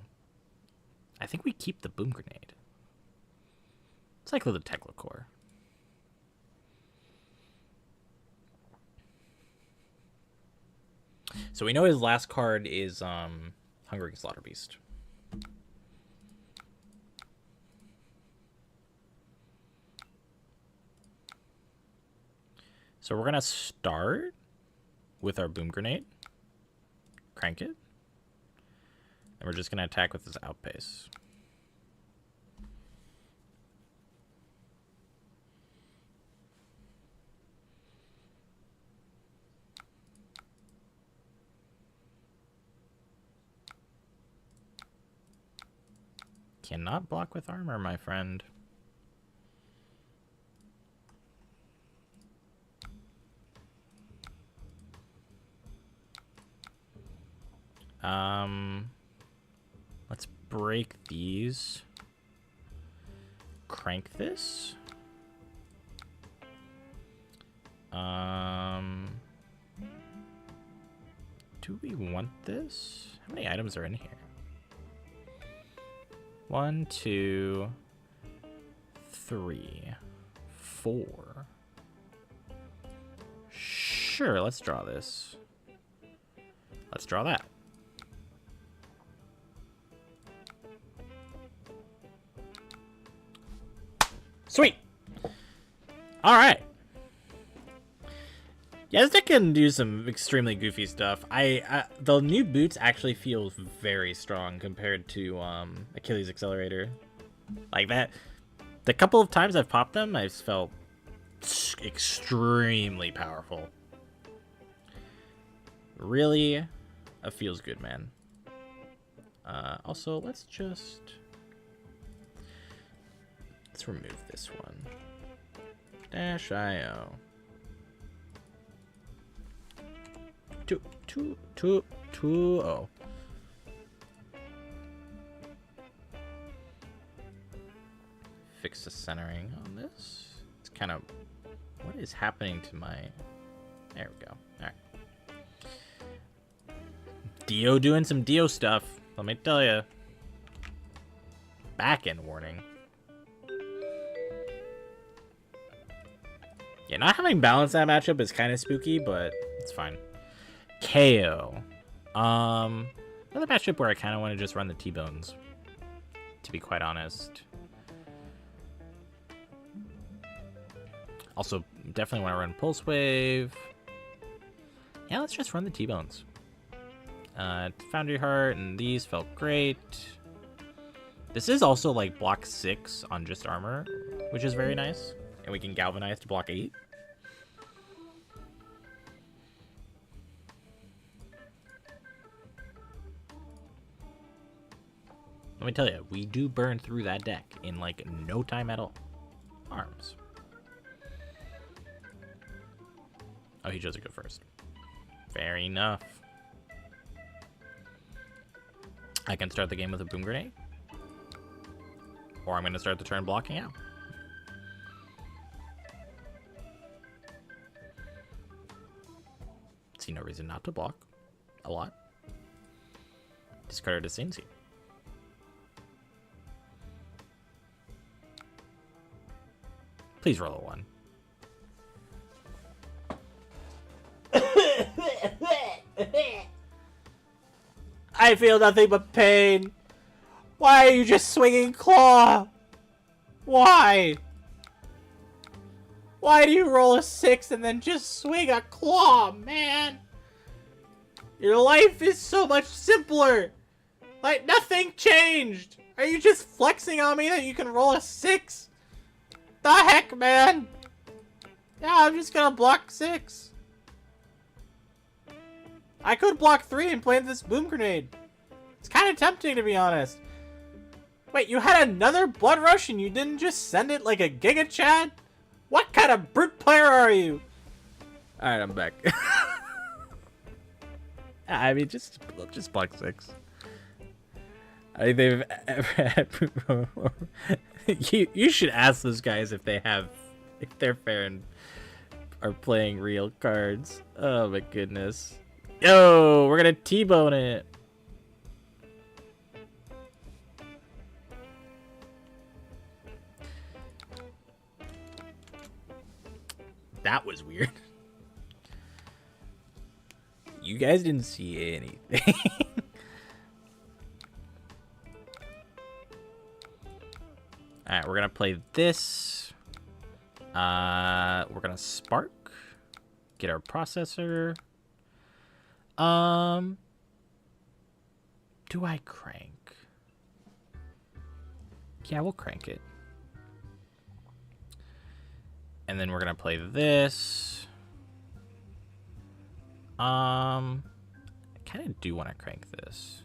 [SPEAKER 1] I think we keep the boom grenade. Cycle the Techlicore. So we know his last card is Hungering Slaughter Beast. So we're gonna start with our boom grenade. Crank it. And we're just going to attack with this outpace. Cannot block with armor, my friend. Let's break these. Crank this. Do we want this? How many items are in here? 1, 2, 3, 4. Sure, let's draw this. Let's draw that. Sweet. All right. Yeah, this deck can do some extremely goofy stuff. The new boots actually feel very strong compared to Achilles Accelerator. Like that, the couple of times I've popped them, I've felt extremely powerful. Really, feels good, man. Also, let's remove this one. -IO. Oh. Fix the centering on this. It's kind of... What is happening to my... There we go. Alright. Dio doing some Dio stuff. Let me tell you. Back-end warning. Yeah, not having balance that matchup is kind of spooky, but it's fine. KO. Another matchup where I kind of want to just run the T-Bones, to be quite honest. Also, definitely want to run Pulse Wave. Yeah, let's just run the T-Bones. Foundry Heart and these felt great. This is also like block 6 on just armor, which is very nice. And we can galvanize to block 8. Let me tell you, we do burn through that deck in like no time at all. Arms. Oh, he chose to go first. Fair enough. I can start the game with a boom grenade. Or I'm going to start the turn blocking out. See no reason not to block. A lot. Discard a Cincy. Please roll a 1. I feel nothing but pain. Why are you just swinging claw? Why? Why do you roll a 6 and then just swing a claw, man? Your life is so much simpler. Like, nothing changed. Are you just flexing on me that you can roll a 6? The heck, man? Yeah, I'm just gonna block 6. I could block 3 and plant this boom grenade. It's kind of tempting, to be honest. Wait, you had another Blood Rush and you didn't just send it like a Giga Chad? What kind of brute player are you? Alright, I'm back. I mean, just block 6. I think they've ever had... you should ask those guys if they're fair and are playing real cards. Oh my goodness. Yo, we're gonna T-bone it. That was weird. You guys didn't see anything. Alright, we're gonna play this. We're gonna spark. Get our processor. Do I crank? Yeah, we'll crank it. And then we're gonna play this. I kind of do want to crank this.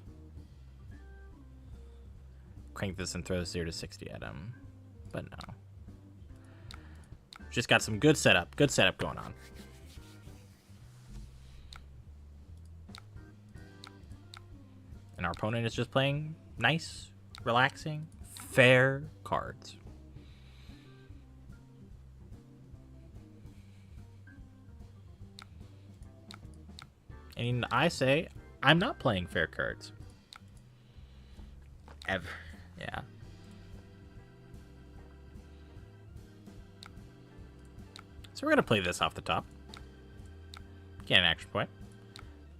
[SPEAKER 1] Crank this and throw 0 to 60 at him. But no. Just got some good setup. Good setup going on. And our opponent is just playing nice, relaxing, fair cards. And I say, I'm not playing fair cards. Ever. Yeah. So we're going to play this off the top. Get an action point.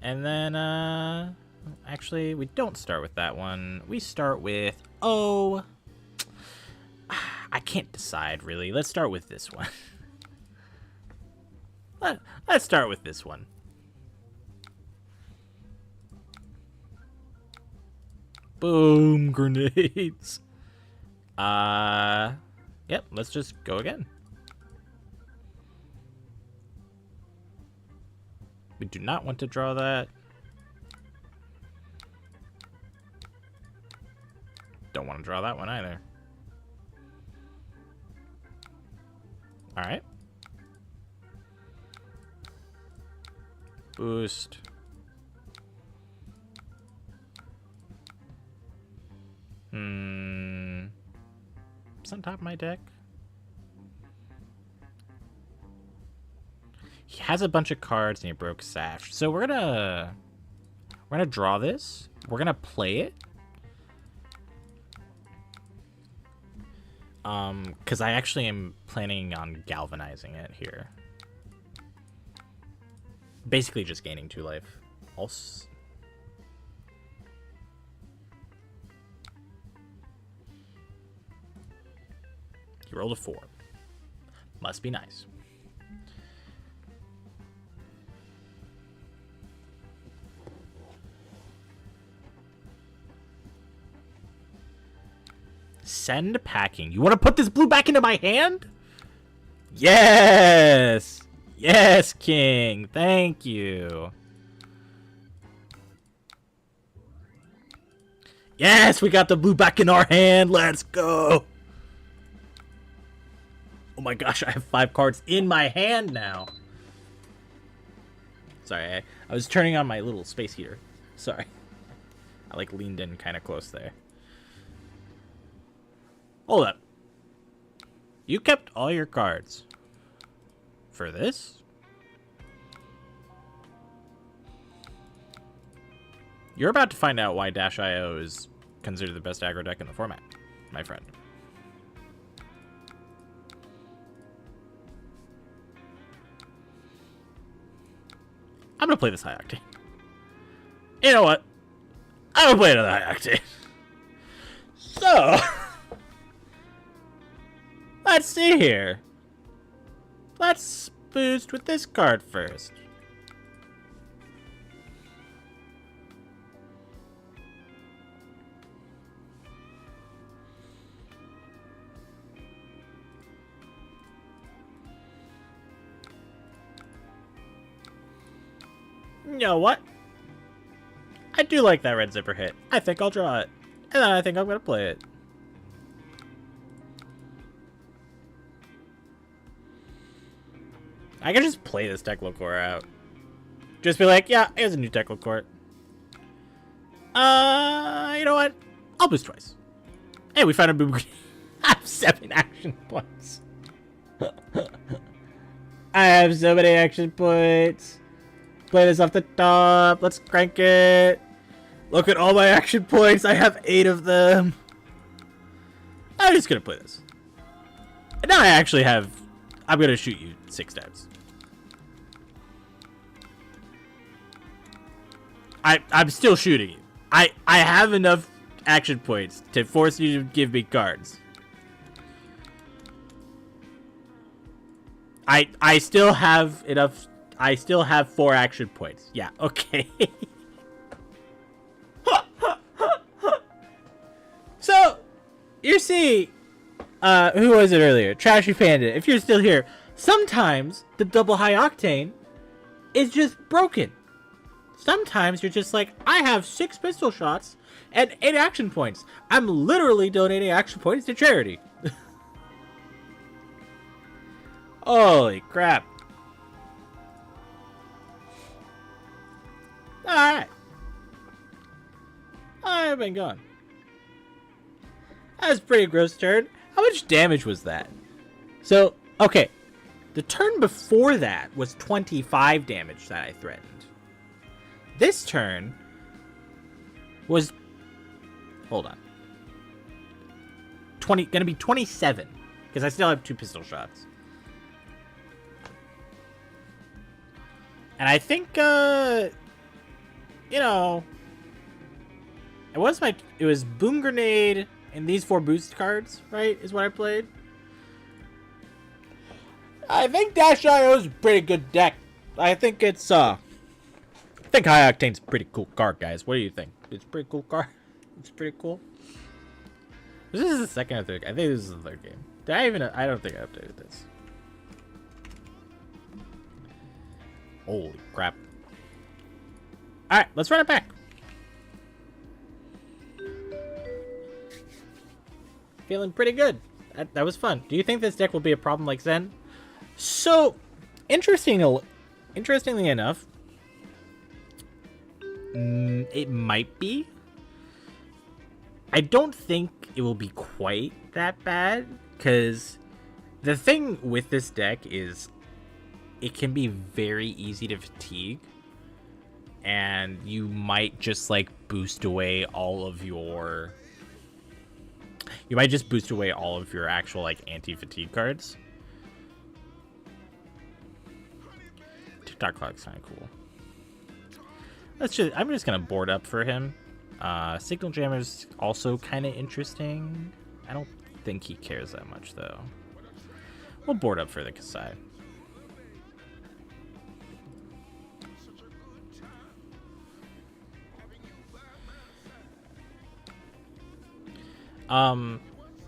[SPEAKER 1] And then, actually, we don't start with that one. We start with, I can't decide, really. Let's start with this one. Let's start with this one. Boom, grenades. Yep, let's just go again. We do not want to draw that. Don't want to draw that one either. All right. Boost. It's on top of my deck. He has a bunch of cards and he broke Sash. So we're gonna draw this. We're gonna play it. Because I actually am planning on galvanizing it here. Basically just gaining 2 life. Also, he rolled a 4. Must be nice. Send packing. You want to put this blue back into my hand? Yes! Yes, King. Thank you. Yes, we got the blue back in our hand. Let's go. Oh my gosh, I have 5 cards in my hand now. Sorry, I was turning on my little space heater. Sorry. I like leaned in kind of close there. Hold up. You kept all your cards. For this? You're about to find out why -IO is considered the best aggro deck in the format, my friend. I'm gonna play this high octane. You know what? I'm gonna play another high octane. So, let's see here. Let's boost with this card first. You know what? I do like that red zipper hit. I think I'll draw it. And then I think I'm going to play it. I can just play this Declocore out. Just be like, yeah, here's a new Declocore. You know what? I'll boost twice. Hey, we found a boob. I have 7 action points. I have so many action points. Play this off the top. Let's crank it. Look at all my action points. I have 8 of them. I'm just gonna play this. And now I actually have... I'm gonna shoot you 6 times. I'm still shooting you. I have enough action points to force you to give me cards. I still have enough... I still have 4 action points. Yeah, okay. So, you see, who was it earlier? Trashy Panda. If you're still here, sometimes the double high octane is just broken. Sometimes you're just like, I have 6 pistol shots and 8 action points. I'm literally donating action points to charity. Holy crap. Alright. I've been gone. That was a pretty gross turn. How much damage was that? So, okay. The turn before that was 25 damage that I threatened. This turn was... Hold on. Gonna be 27. Because I still have 2 pistol shots. And I think, you know... It was Boom Grenade and these 4 boost cards, right? Is what I played. I think -IO is a pretty good deck. I think it's, I think High Octane's a pretty cool card, guys. What do you think? It's a pretty cool card. It's pretty cool. This is the second or third. I think this is the 3rd game. Did I even... I don't think I updated this. Holy crap. Alright, let's run it back. Feeling pretty good. That was fun. Do you think this deck will be a problem like Zen? So, interestingly enough, it might be. I don't think it will be quite that bad, because the thing with this deck is it can be very easy to fatigue, and you might just like boost away all of your... You might just boost away all of your actual, like, anti-fatigue cards. TikTok clock's kind of cool. I'm just gonna board up for him. Signal Jammer's also kind of interesting. I don't think he cares that much, though. We'll board up for the Kasai.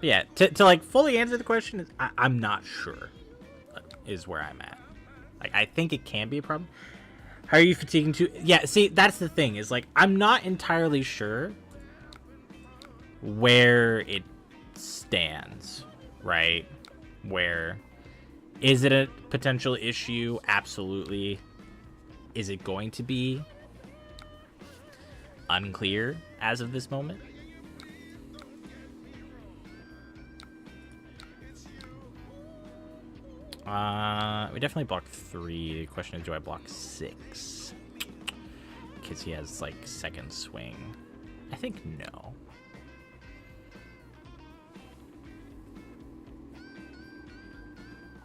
[SPEAKER 1] Yeah, to like fully answer the question, I'm not sure is where I'm at. Like, I think it can be a problem. How are you fatiguing to? Yeah, see, that's the thing, is like, I'm not entirely sure where it stands, right? Where, is it a potential issue? Absolutely. Is it going to be? Unclear as of this moment. We definitely block 3. The question is, do I block 6? Because he has, like, second swing. I think no.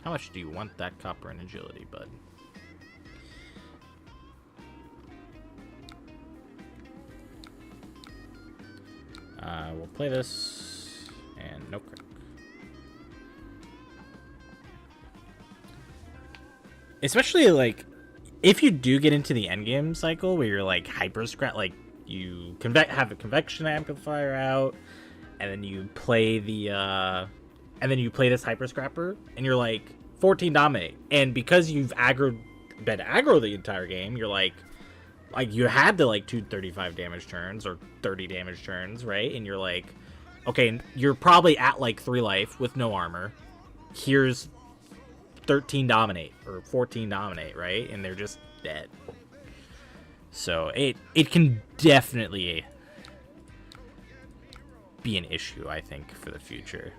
[SPEAKER 1] How much do you want that copper and agility, bud? We'll play this, and no crack. Especially, like, if you do get into the endgame cycle where you're, like, hyper-scrap, like, you have a convection amplifier out, and then you play the, and then you play this hyper-scrapper, and you're, like, 14 dominate. And because you've been aggro the entire game, you're, like, you had the, like, 235 damage turns, or 30 damage turns, right? And you're, like, okay, you're probably at, like, 3 life with no armor. Here's 13 dominate or 14 dominate, right? And they're just dead. So it can definitely be an issue, I think, for the future.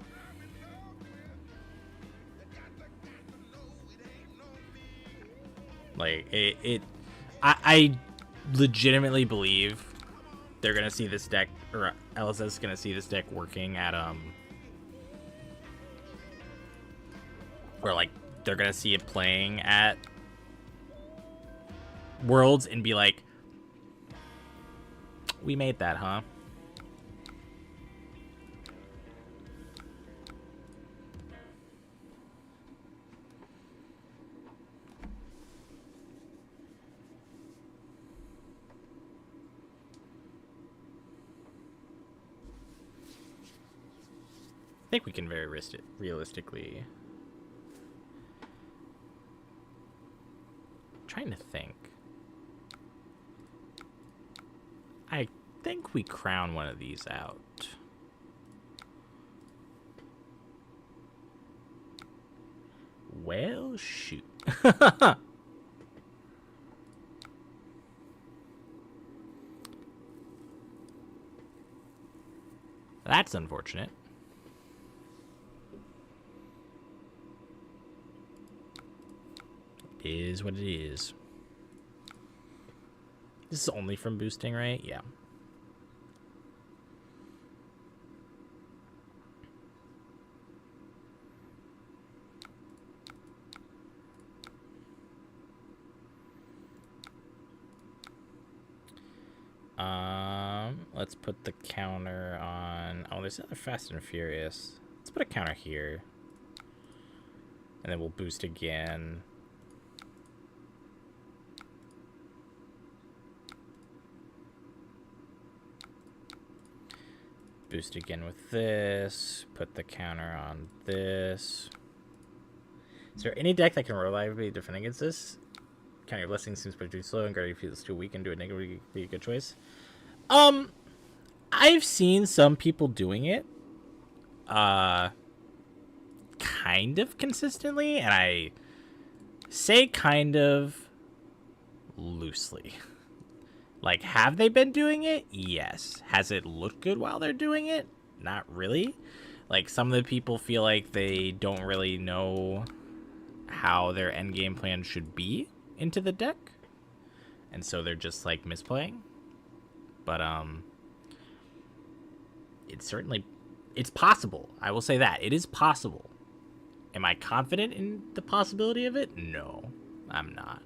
[SPEAKER 1] Like, I legitimately believe they're gonna see this deck, or LSS is gonna see this deck working at or like, they're gonna see it playing at Worlds and be like, we made that, huh? I think we can very realistically. Trying to think. I think we crown one of these out. Well, shoot. That's unfortunate. Is what it is. This is only from boosting, right? Yeah. Let's put the counter on. Oh, there's another Fast and Furious. Let's put a counter here. And then we'll boost again. Boost again with this. Put the counter on this. Is there any deck that can reliably defend against this? Counter your blessing seems pretty slow, and guardian feels too weak, and do a negative would be a good choice. I've seen some people doing it kind of consistently, and I say kind of loosely. Like, have they been doing it? Yes. Has it looked good while they're doing it? Not really. Like, some of the people feel like they don't really know how their endgame plan should be into the deck, and so they're just, like, misplaying. But, it's certainly It's possible. I will say that. It is possible. Am I confident in the possibility of it? No, I'm not.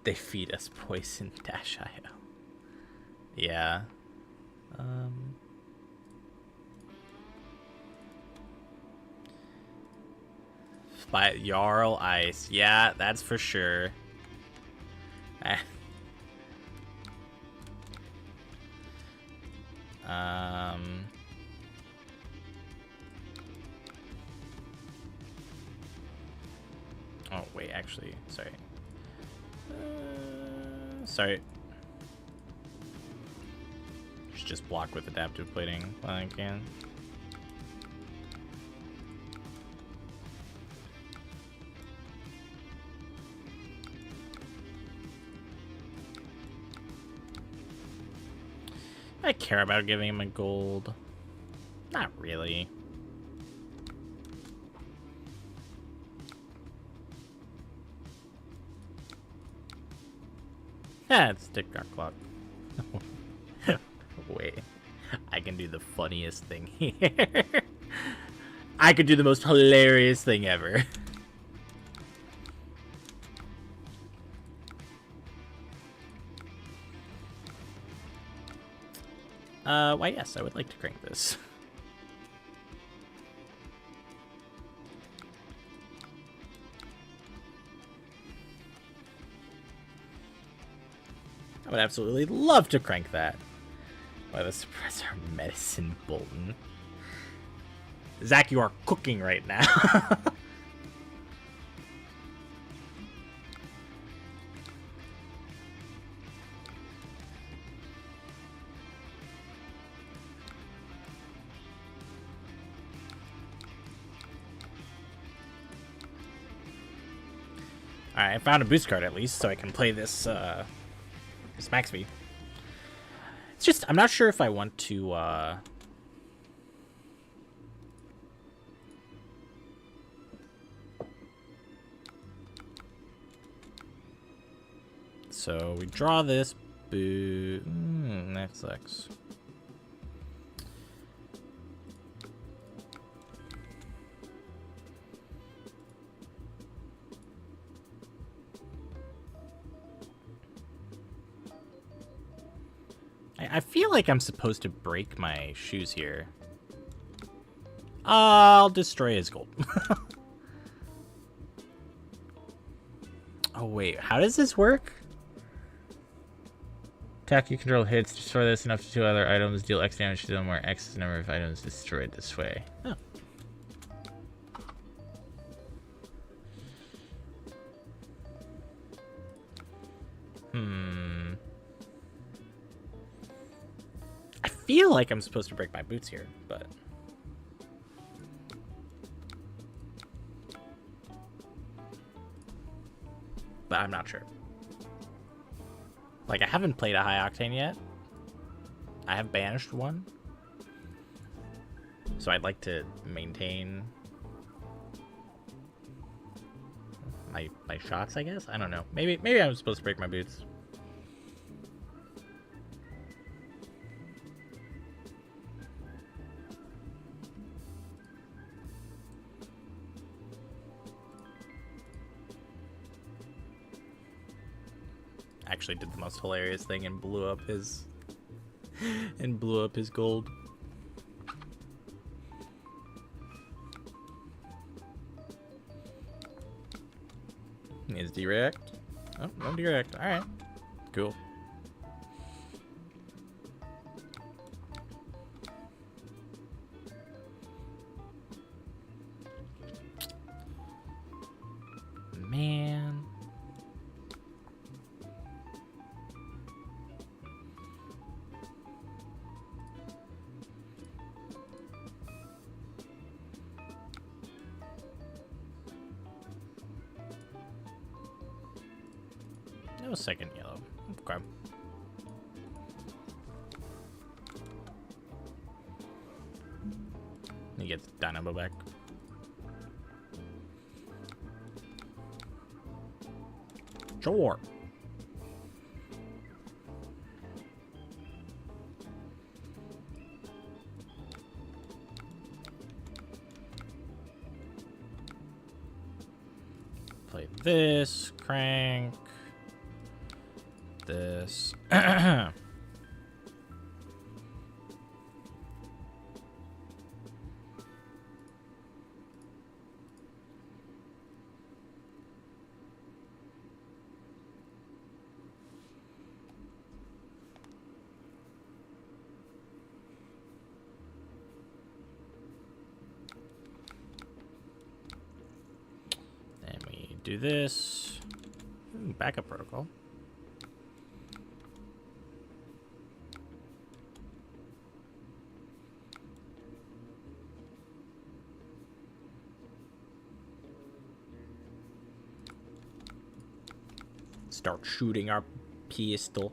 [SPEAKER 1] They feed us poison -io. Yeah. By Jarl Ice. Yeah, that's for sure. Oh, wait, actually, sorry. Sorry. Should just block with adaptive plating while I can. I care about giving him a gold. Not really. Yeah, it's Tick Tock Clock. Wait. I can do the funniest thing here. I could do the most hilarious thing ever. Why yes, I would like to crank this. I would absolutely love to crank that. Why the suppressor medicine Bolton. Zach, you are cooking right now. Alright, I found a boost card at least, so I can play this this max V. It's just, I'm not sure if I want to so we draw this boo. That sucks. I feel like I'm supposed to break my shoes here. I'll destroy his gold. Oh, wait. How does this work? Attack you control hits. Destroy this and up to 2 other items. Deal X damage to them where X is the number of items destroyed this way. Oh. I feel like I'm supposed to break my boots here, but... I'm not sure. Like, I haven't played a high octane yet. I have banished one. So I'd like to maintain my shots, I guess. I don't know. Maybe I'm supposed to break my boots. Actually did the most hilarious thing and blew up his gold. Is direct? Oh, no direct. All right, cool. Man. No second yellow. Okay. He gets Dynamo back. Sure. Play this, crank. This. Do this. Ooh, backup protocol. Start shooting our pistol.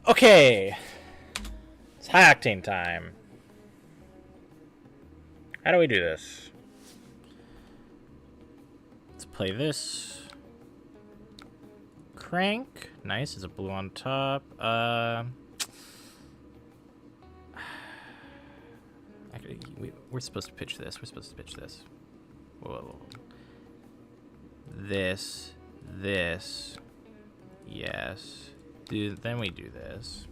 [SPEAKER 1] Okay. It's high octane time. How do we do this? Let's play this. Crank. Nice. Is a blue on top. Actually, we're supposed to pitch this. We're supposed to pitch this. Whoa. This. Yes. Then we do this.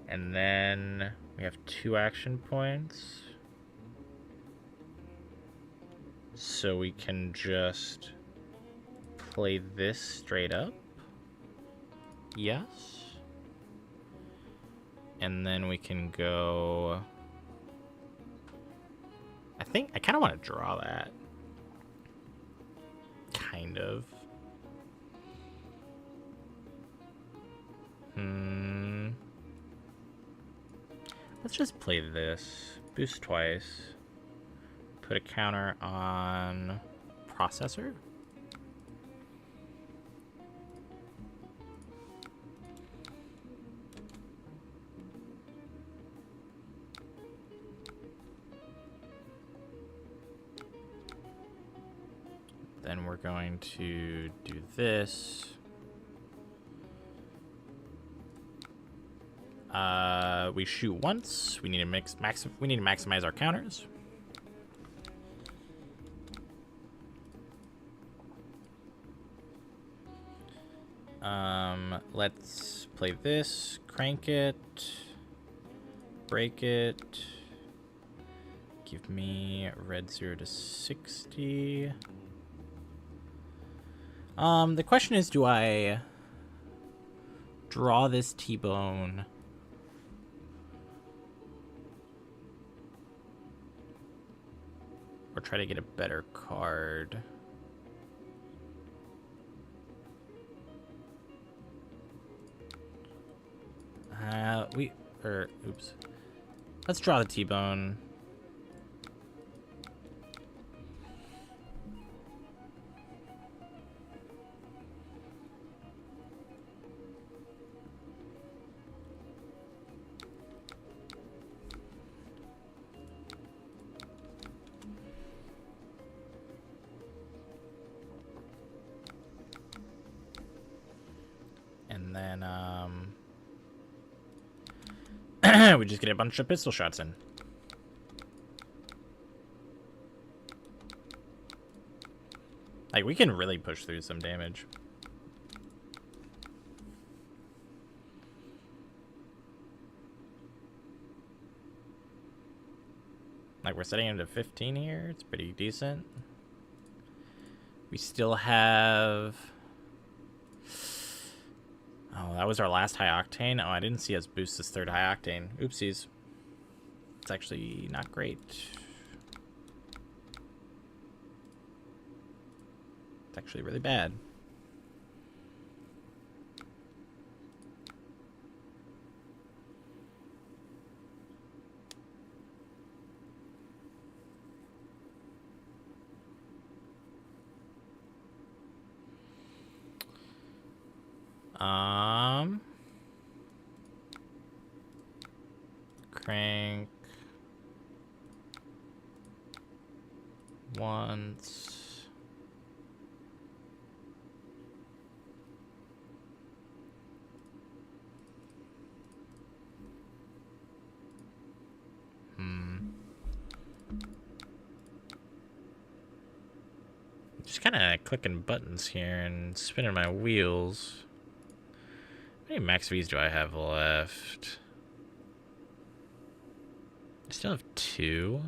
[SPEAKER 1] And then we have 2 action points. So we can just play this straight up. Yes. And then we can go... I kind of want to draw that. Kind of. Let's just play this. Boost twice. Put a counter on processor. Then we're going to do this. We shoot once. We need to maximize our counters. Let's play this. Crank it. Break it. Give me red 0 to 60. The question is, do I draw this T-bone? Or try to get a better card? Oops. Let's draw the T-bone. And then, we just get a bunch of pistol shots in. Like, we can really push through some damage. Like, we're setting him to 15 here. It's pretty decent. We still have... Oh, that was our last high octane. Oh, I didn't see us boost this 3rd high octane. Oopsies. It's actually not great. It's actually really bad. Crank. once. Just kind of clicking buttons here and spinning my wheels. How many max Vs do I have left? I still have 2.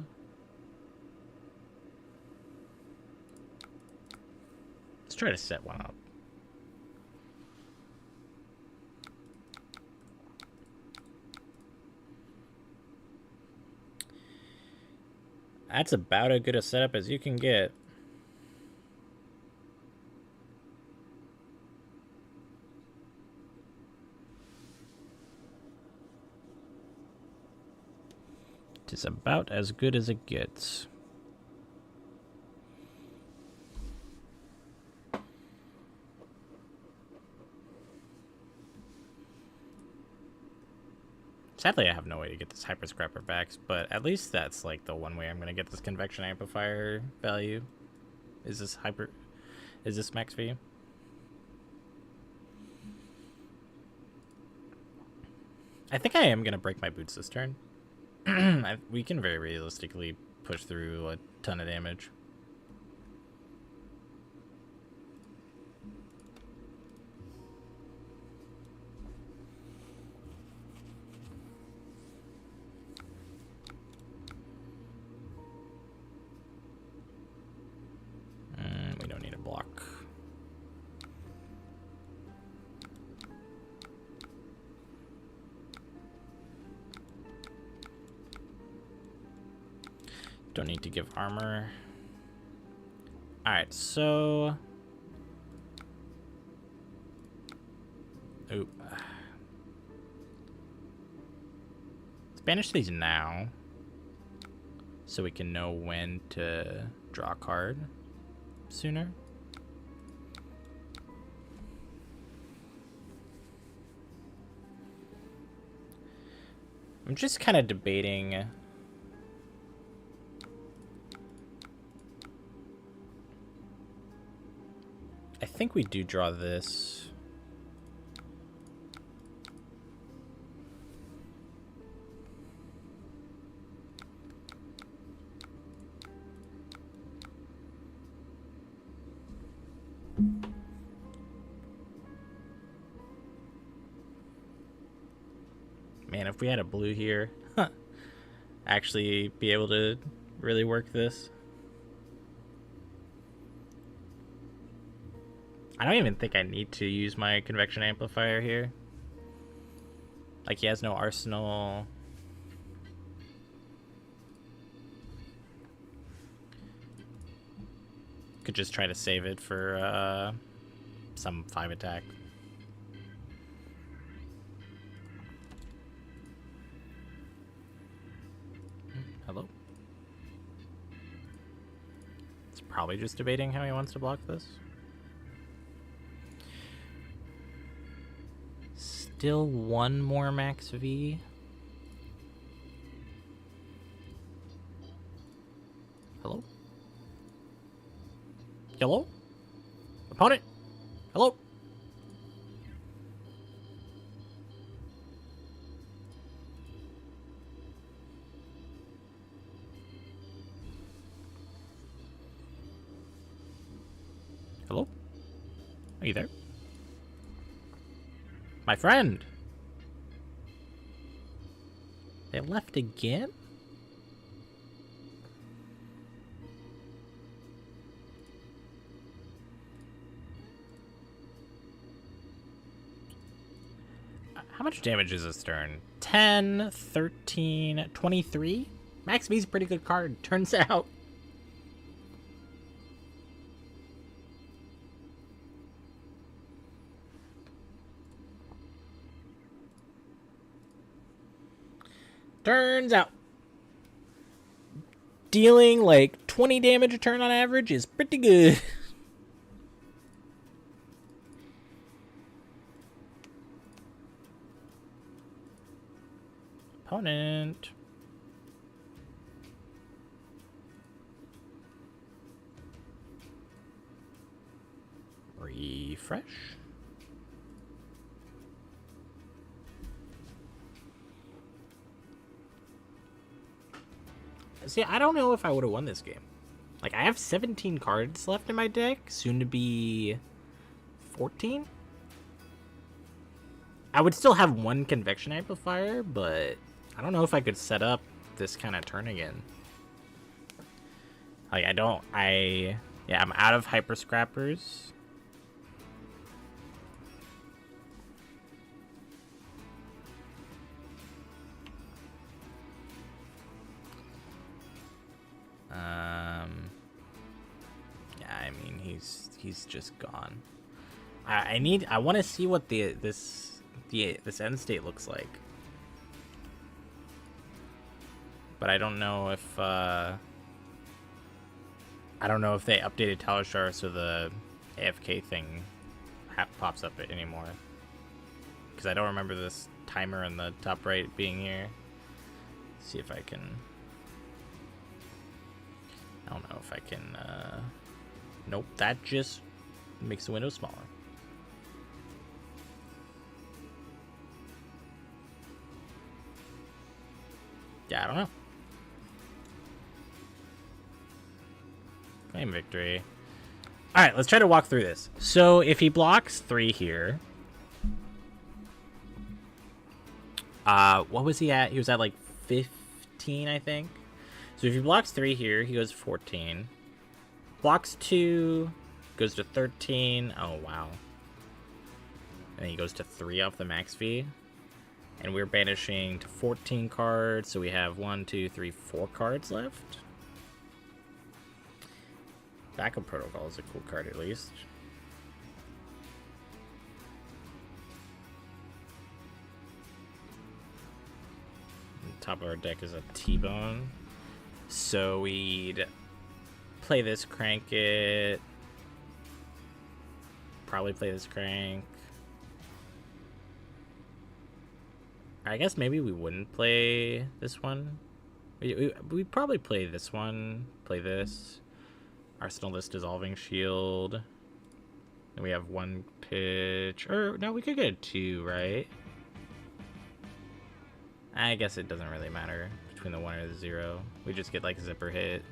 [SPEAKER 1] Let's try to set one up. That's about as good a setup as you can get. It's about as good as it gets. Sadly, I have no way to get this hyper scrapper back, but at least that's like the one way I'm gonna get this convection amplifier value. Is this max V? I think I am gonna break my boots this turn. We can very realistically push through a ton of damage. We don't need a block. Don't need to give armor. Alright, so... Oop. Let's banish these now, so we can know when to draw a card sooner. I'm just kind of debating... I think we do draw this. Man, if we had a blue here, actually be able to really work this. I don't even think I need to use my convection amplifier here. Like, he has no arsenal. Could just try to save it for some 5 attack. Hello? It's probably just debating how he wants to block this. Still one more max V. Hello? Hello? Opponent? Hello? Hello? Are you there? My friend! They left again? How much damage is this turn? 10, 13, 23? Max V's a pretty good card, turns out. Turns out. Dealing like 20 damage a turn on average is pretty good. Opponent. Refresh. See, I don't know if I would have won this game. Like, I have 17 cards left in my deck, soon to be 14. I would still have one convection amplifier, but I don't know if I could set up this kind of turn again. Like, yeah, I'm out of hyper scrappers. Yeah, I mean, he's just gone. I want to see what this end state looks like, but I don't know if they updated Talishar so the AFK thing pops up anymore, because I don't remember this timer in the top right being here. Let's see if I can. I don't know if I can. Nope, that just makes the window smaller. Yeah, I don't know. Claim victory. Alright, let's try to walk through this. So if he blocks 3 here. What was he at? He was at like 15, I think. So if he blocks 3 here, he goes 14. Blocks 2, goes to 13. Oh, wow. And he goes to 3 off the max V. And we're banishing to 14 cards, so we have 1, 2, 3, 4 cards left. Backup Protocol is a cool card, at least. And top of our deck is a T-Bone. So we'd play this, crank it. Probably play this crank. I guess maybe we wouldn't play this one. We'd probably play this one. Play this. Arsenalist Dissolving Shield. And we have 1 pitch. Or, no, we could get a 2, right? I guess it doesn't really matter between the 1 or the 0. We just get, like, Zipper Hit.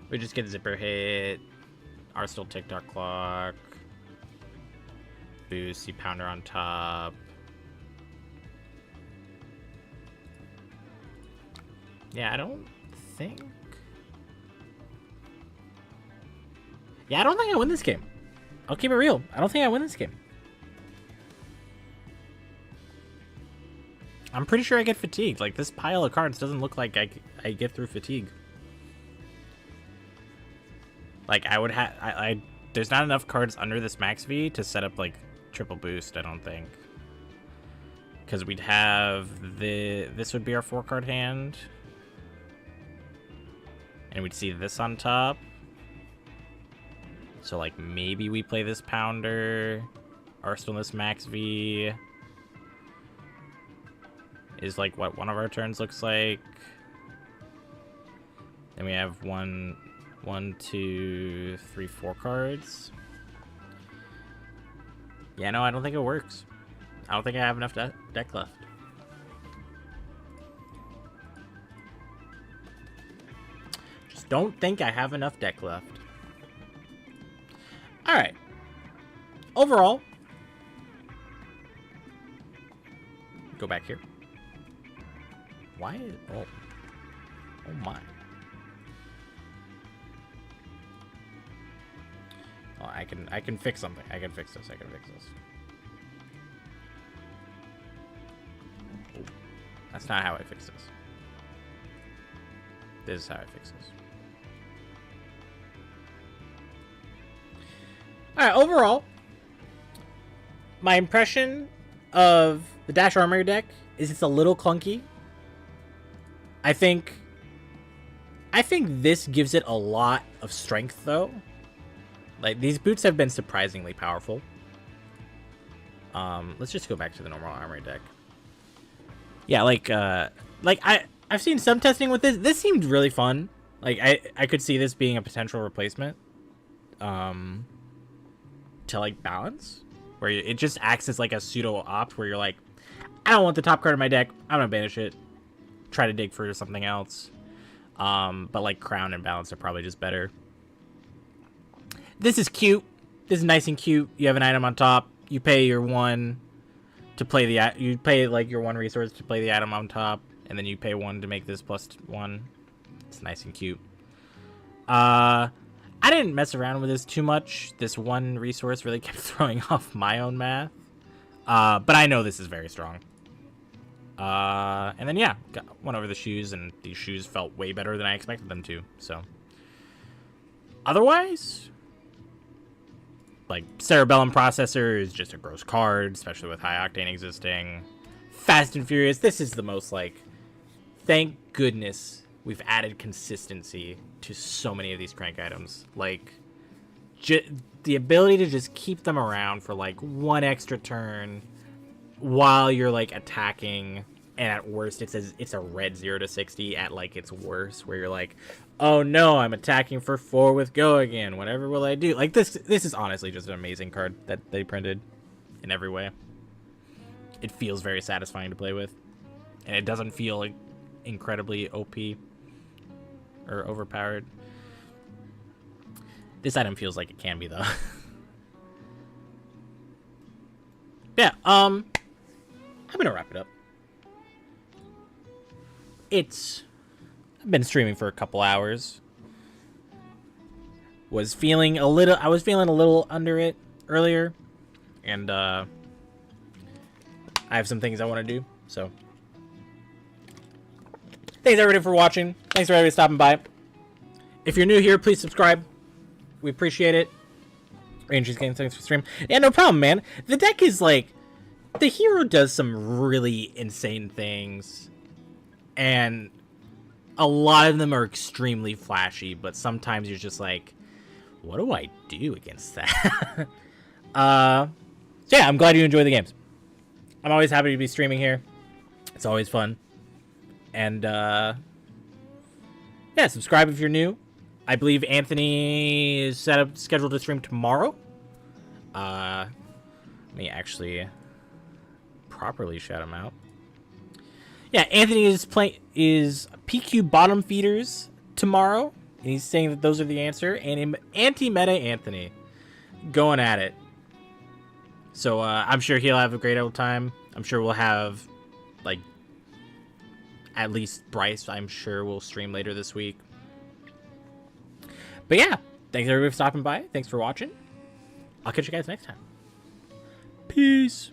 [SPEAKER 1] We just get Zipper Hit. Arsenal TikTok Clock. Boost, see Pounder on top. Yeah, I don't think... Yeah, I don't think I win this game. I'll keep it real. I don't think I win this game. I'm pretty sure I get fatigued. Like, this pile of cards doesn't look like I get through fatigue. Like, I would have... there's not enough cards under this max V to set up, like, triple boost, I don't think. Because we'd have this would be our 4-card hand. And we'd see this on top. So, like, maybe we play this Pounder. Arsenalist Max V is, like, what one of our turns looks like. Then we have 1, 2, 3, 4 cards. Yeah, no, I don't think it works. I don't think I have enough deck left. Don't think I have enough deck left. Alright. Overall. Go back here. Why? Oh my. Oh, I can fix something. I can fix this. Oh, that's not how I fix this. This is how I fix this. Alright, overall, my impression of the Dash Armory deck is it's a little clunky. I think this gives it a lot of strength, though. Like, these boots have been surprisingly powerful. Let's just go back to the normal Armory deck. Yeah, I've seen some testing with this. This seemed really fun. Like, I could see this being a potential replacement. to like balance, where it just acts as like a pseudo opt, where you're like, I don't want the top card of my deck, I'm gonna banish it, try to dig for something else. But like crown and balance are probably just better. This is cute. This is nice and cute. You have an item on top. You pay your one to play the. You pay like your one resource to play the item on top, and then you pay one to make this +1. It's nice and cute. I didn't mess around with this too much. This one resource really kept throwing off my own math. But I know this is very strong. And then yeah, went over the shoes, and these shoes felt way better than I expected them to. So otherwise, like Cerebellum Processor is just a gross card, especially with High Octane existing. Fast and Furious, this is the most like, thank goodness we've added consistency to so many of these crank items. Like, the ability to just keep them around for like one extra turn while you're like attacking, and at worst it's a red 0 to 60 at like its worst, where you're like, oh no, I'm attacking for 4 with go again, whatever will I do? Like this is honestly just an amazing card that they printed in every way. It feels very satisfying to play with, and it doesn't feel like incredibly OP or overpowered. This item feels like it can be though. Yeah, I'm gonna wrap it up. I've been streaming for a couple hours. I was feeling a little under it earlier, and I have some things I want to do. So, thanks everybody for watching. Thanks for everybody stopping by. If you're new here, please subscribe. We appreciate it. Ranger's Game, thanks for stream. Yeah, no problem, man. The deck is like, the hero does some really insane things, and a lot of them are extremely flashy, but sometimes you're just like, what do I do against that? So yeah, I'm glad you enjoy the games. I'm always happy to be streaming here. It's always fun. And yeah, subscribe if you're new. I believe Anthony is scheduled to stream tomorrow. Let me actually properly shout him out. Yeah, Anthony is PQ bottom feeders tomorrow. And he's saying that those are the answer. And anti-meta Anthony going at it. So I'm sure he'll have a great old time. I'm sure we'll have, like, at least Bryce, I'm sure, will stream later this week. But yeah, thanks everybody for stopping by. Thanks for watching. I'll catch you guys next time. Peace.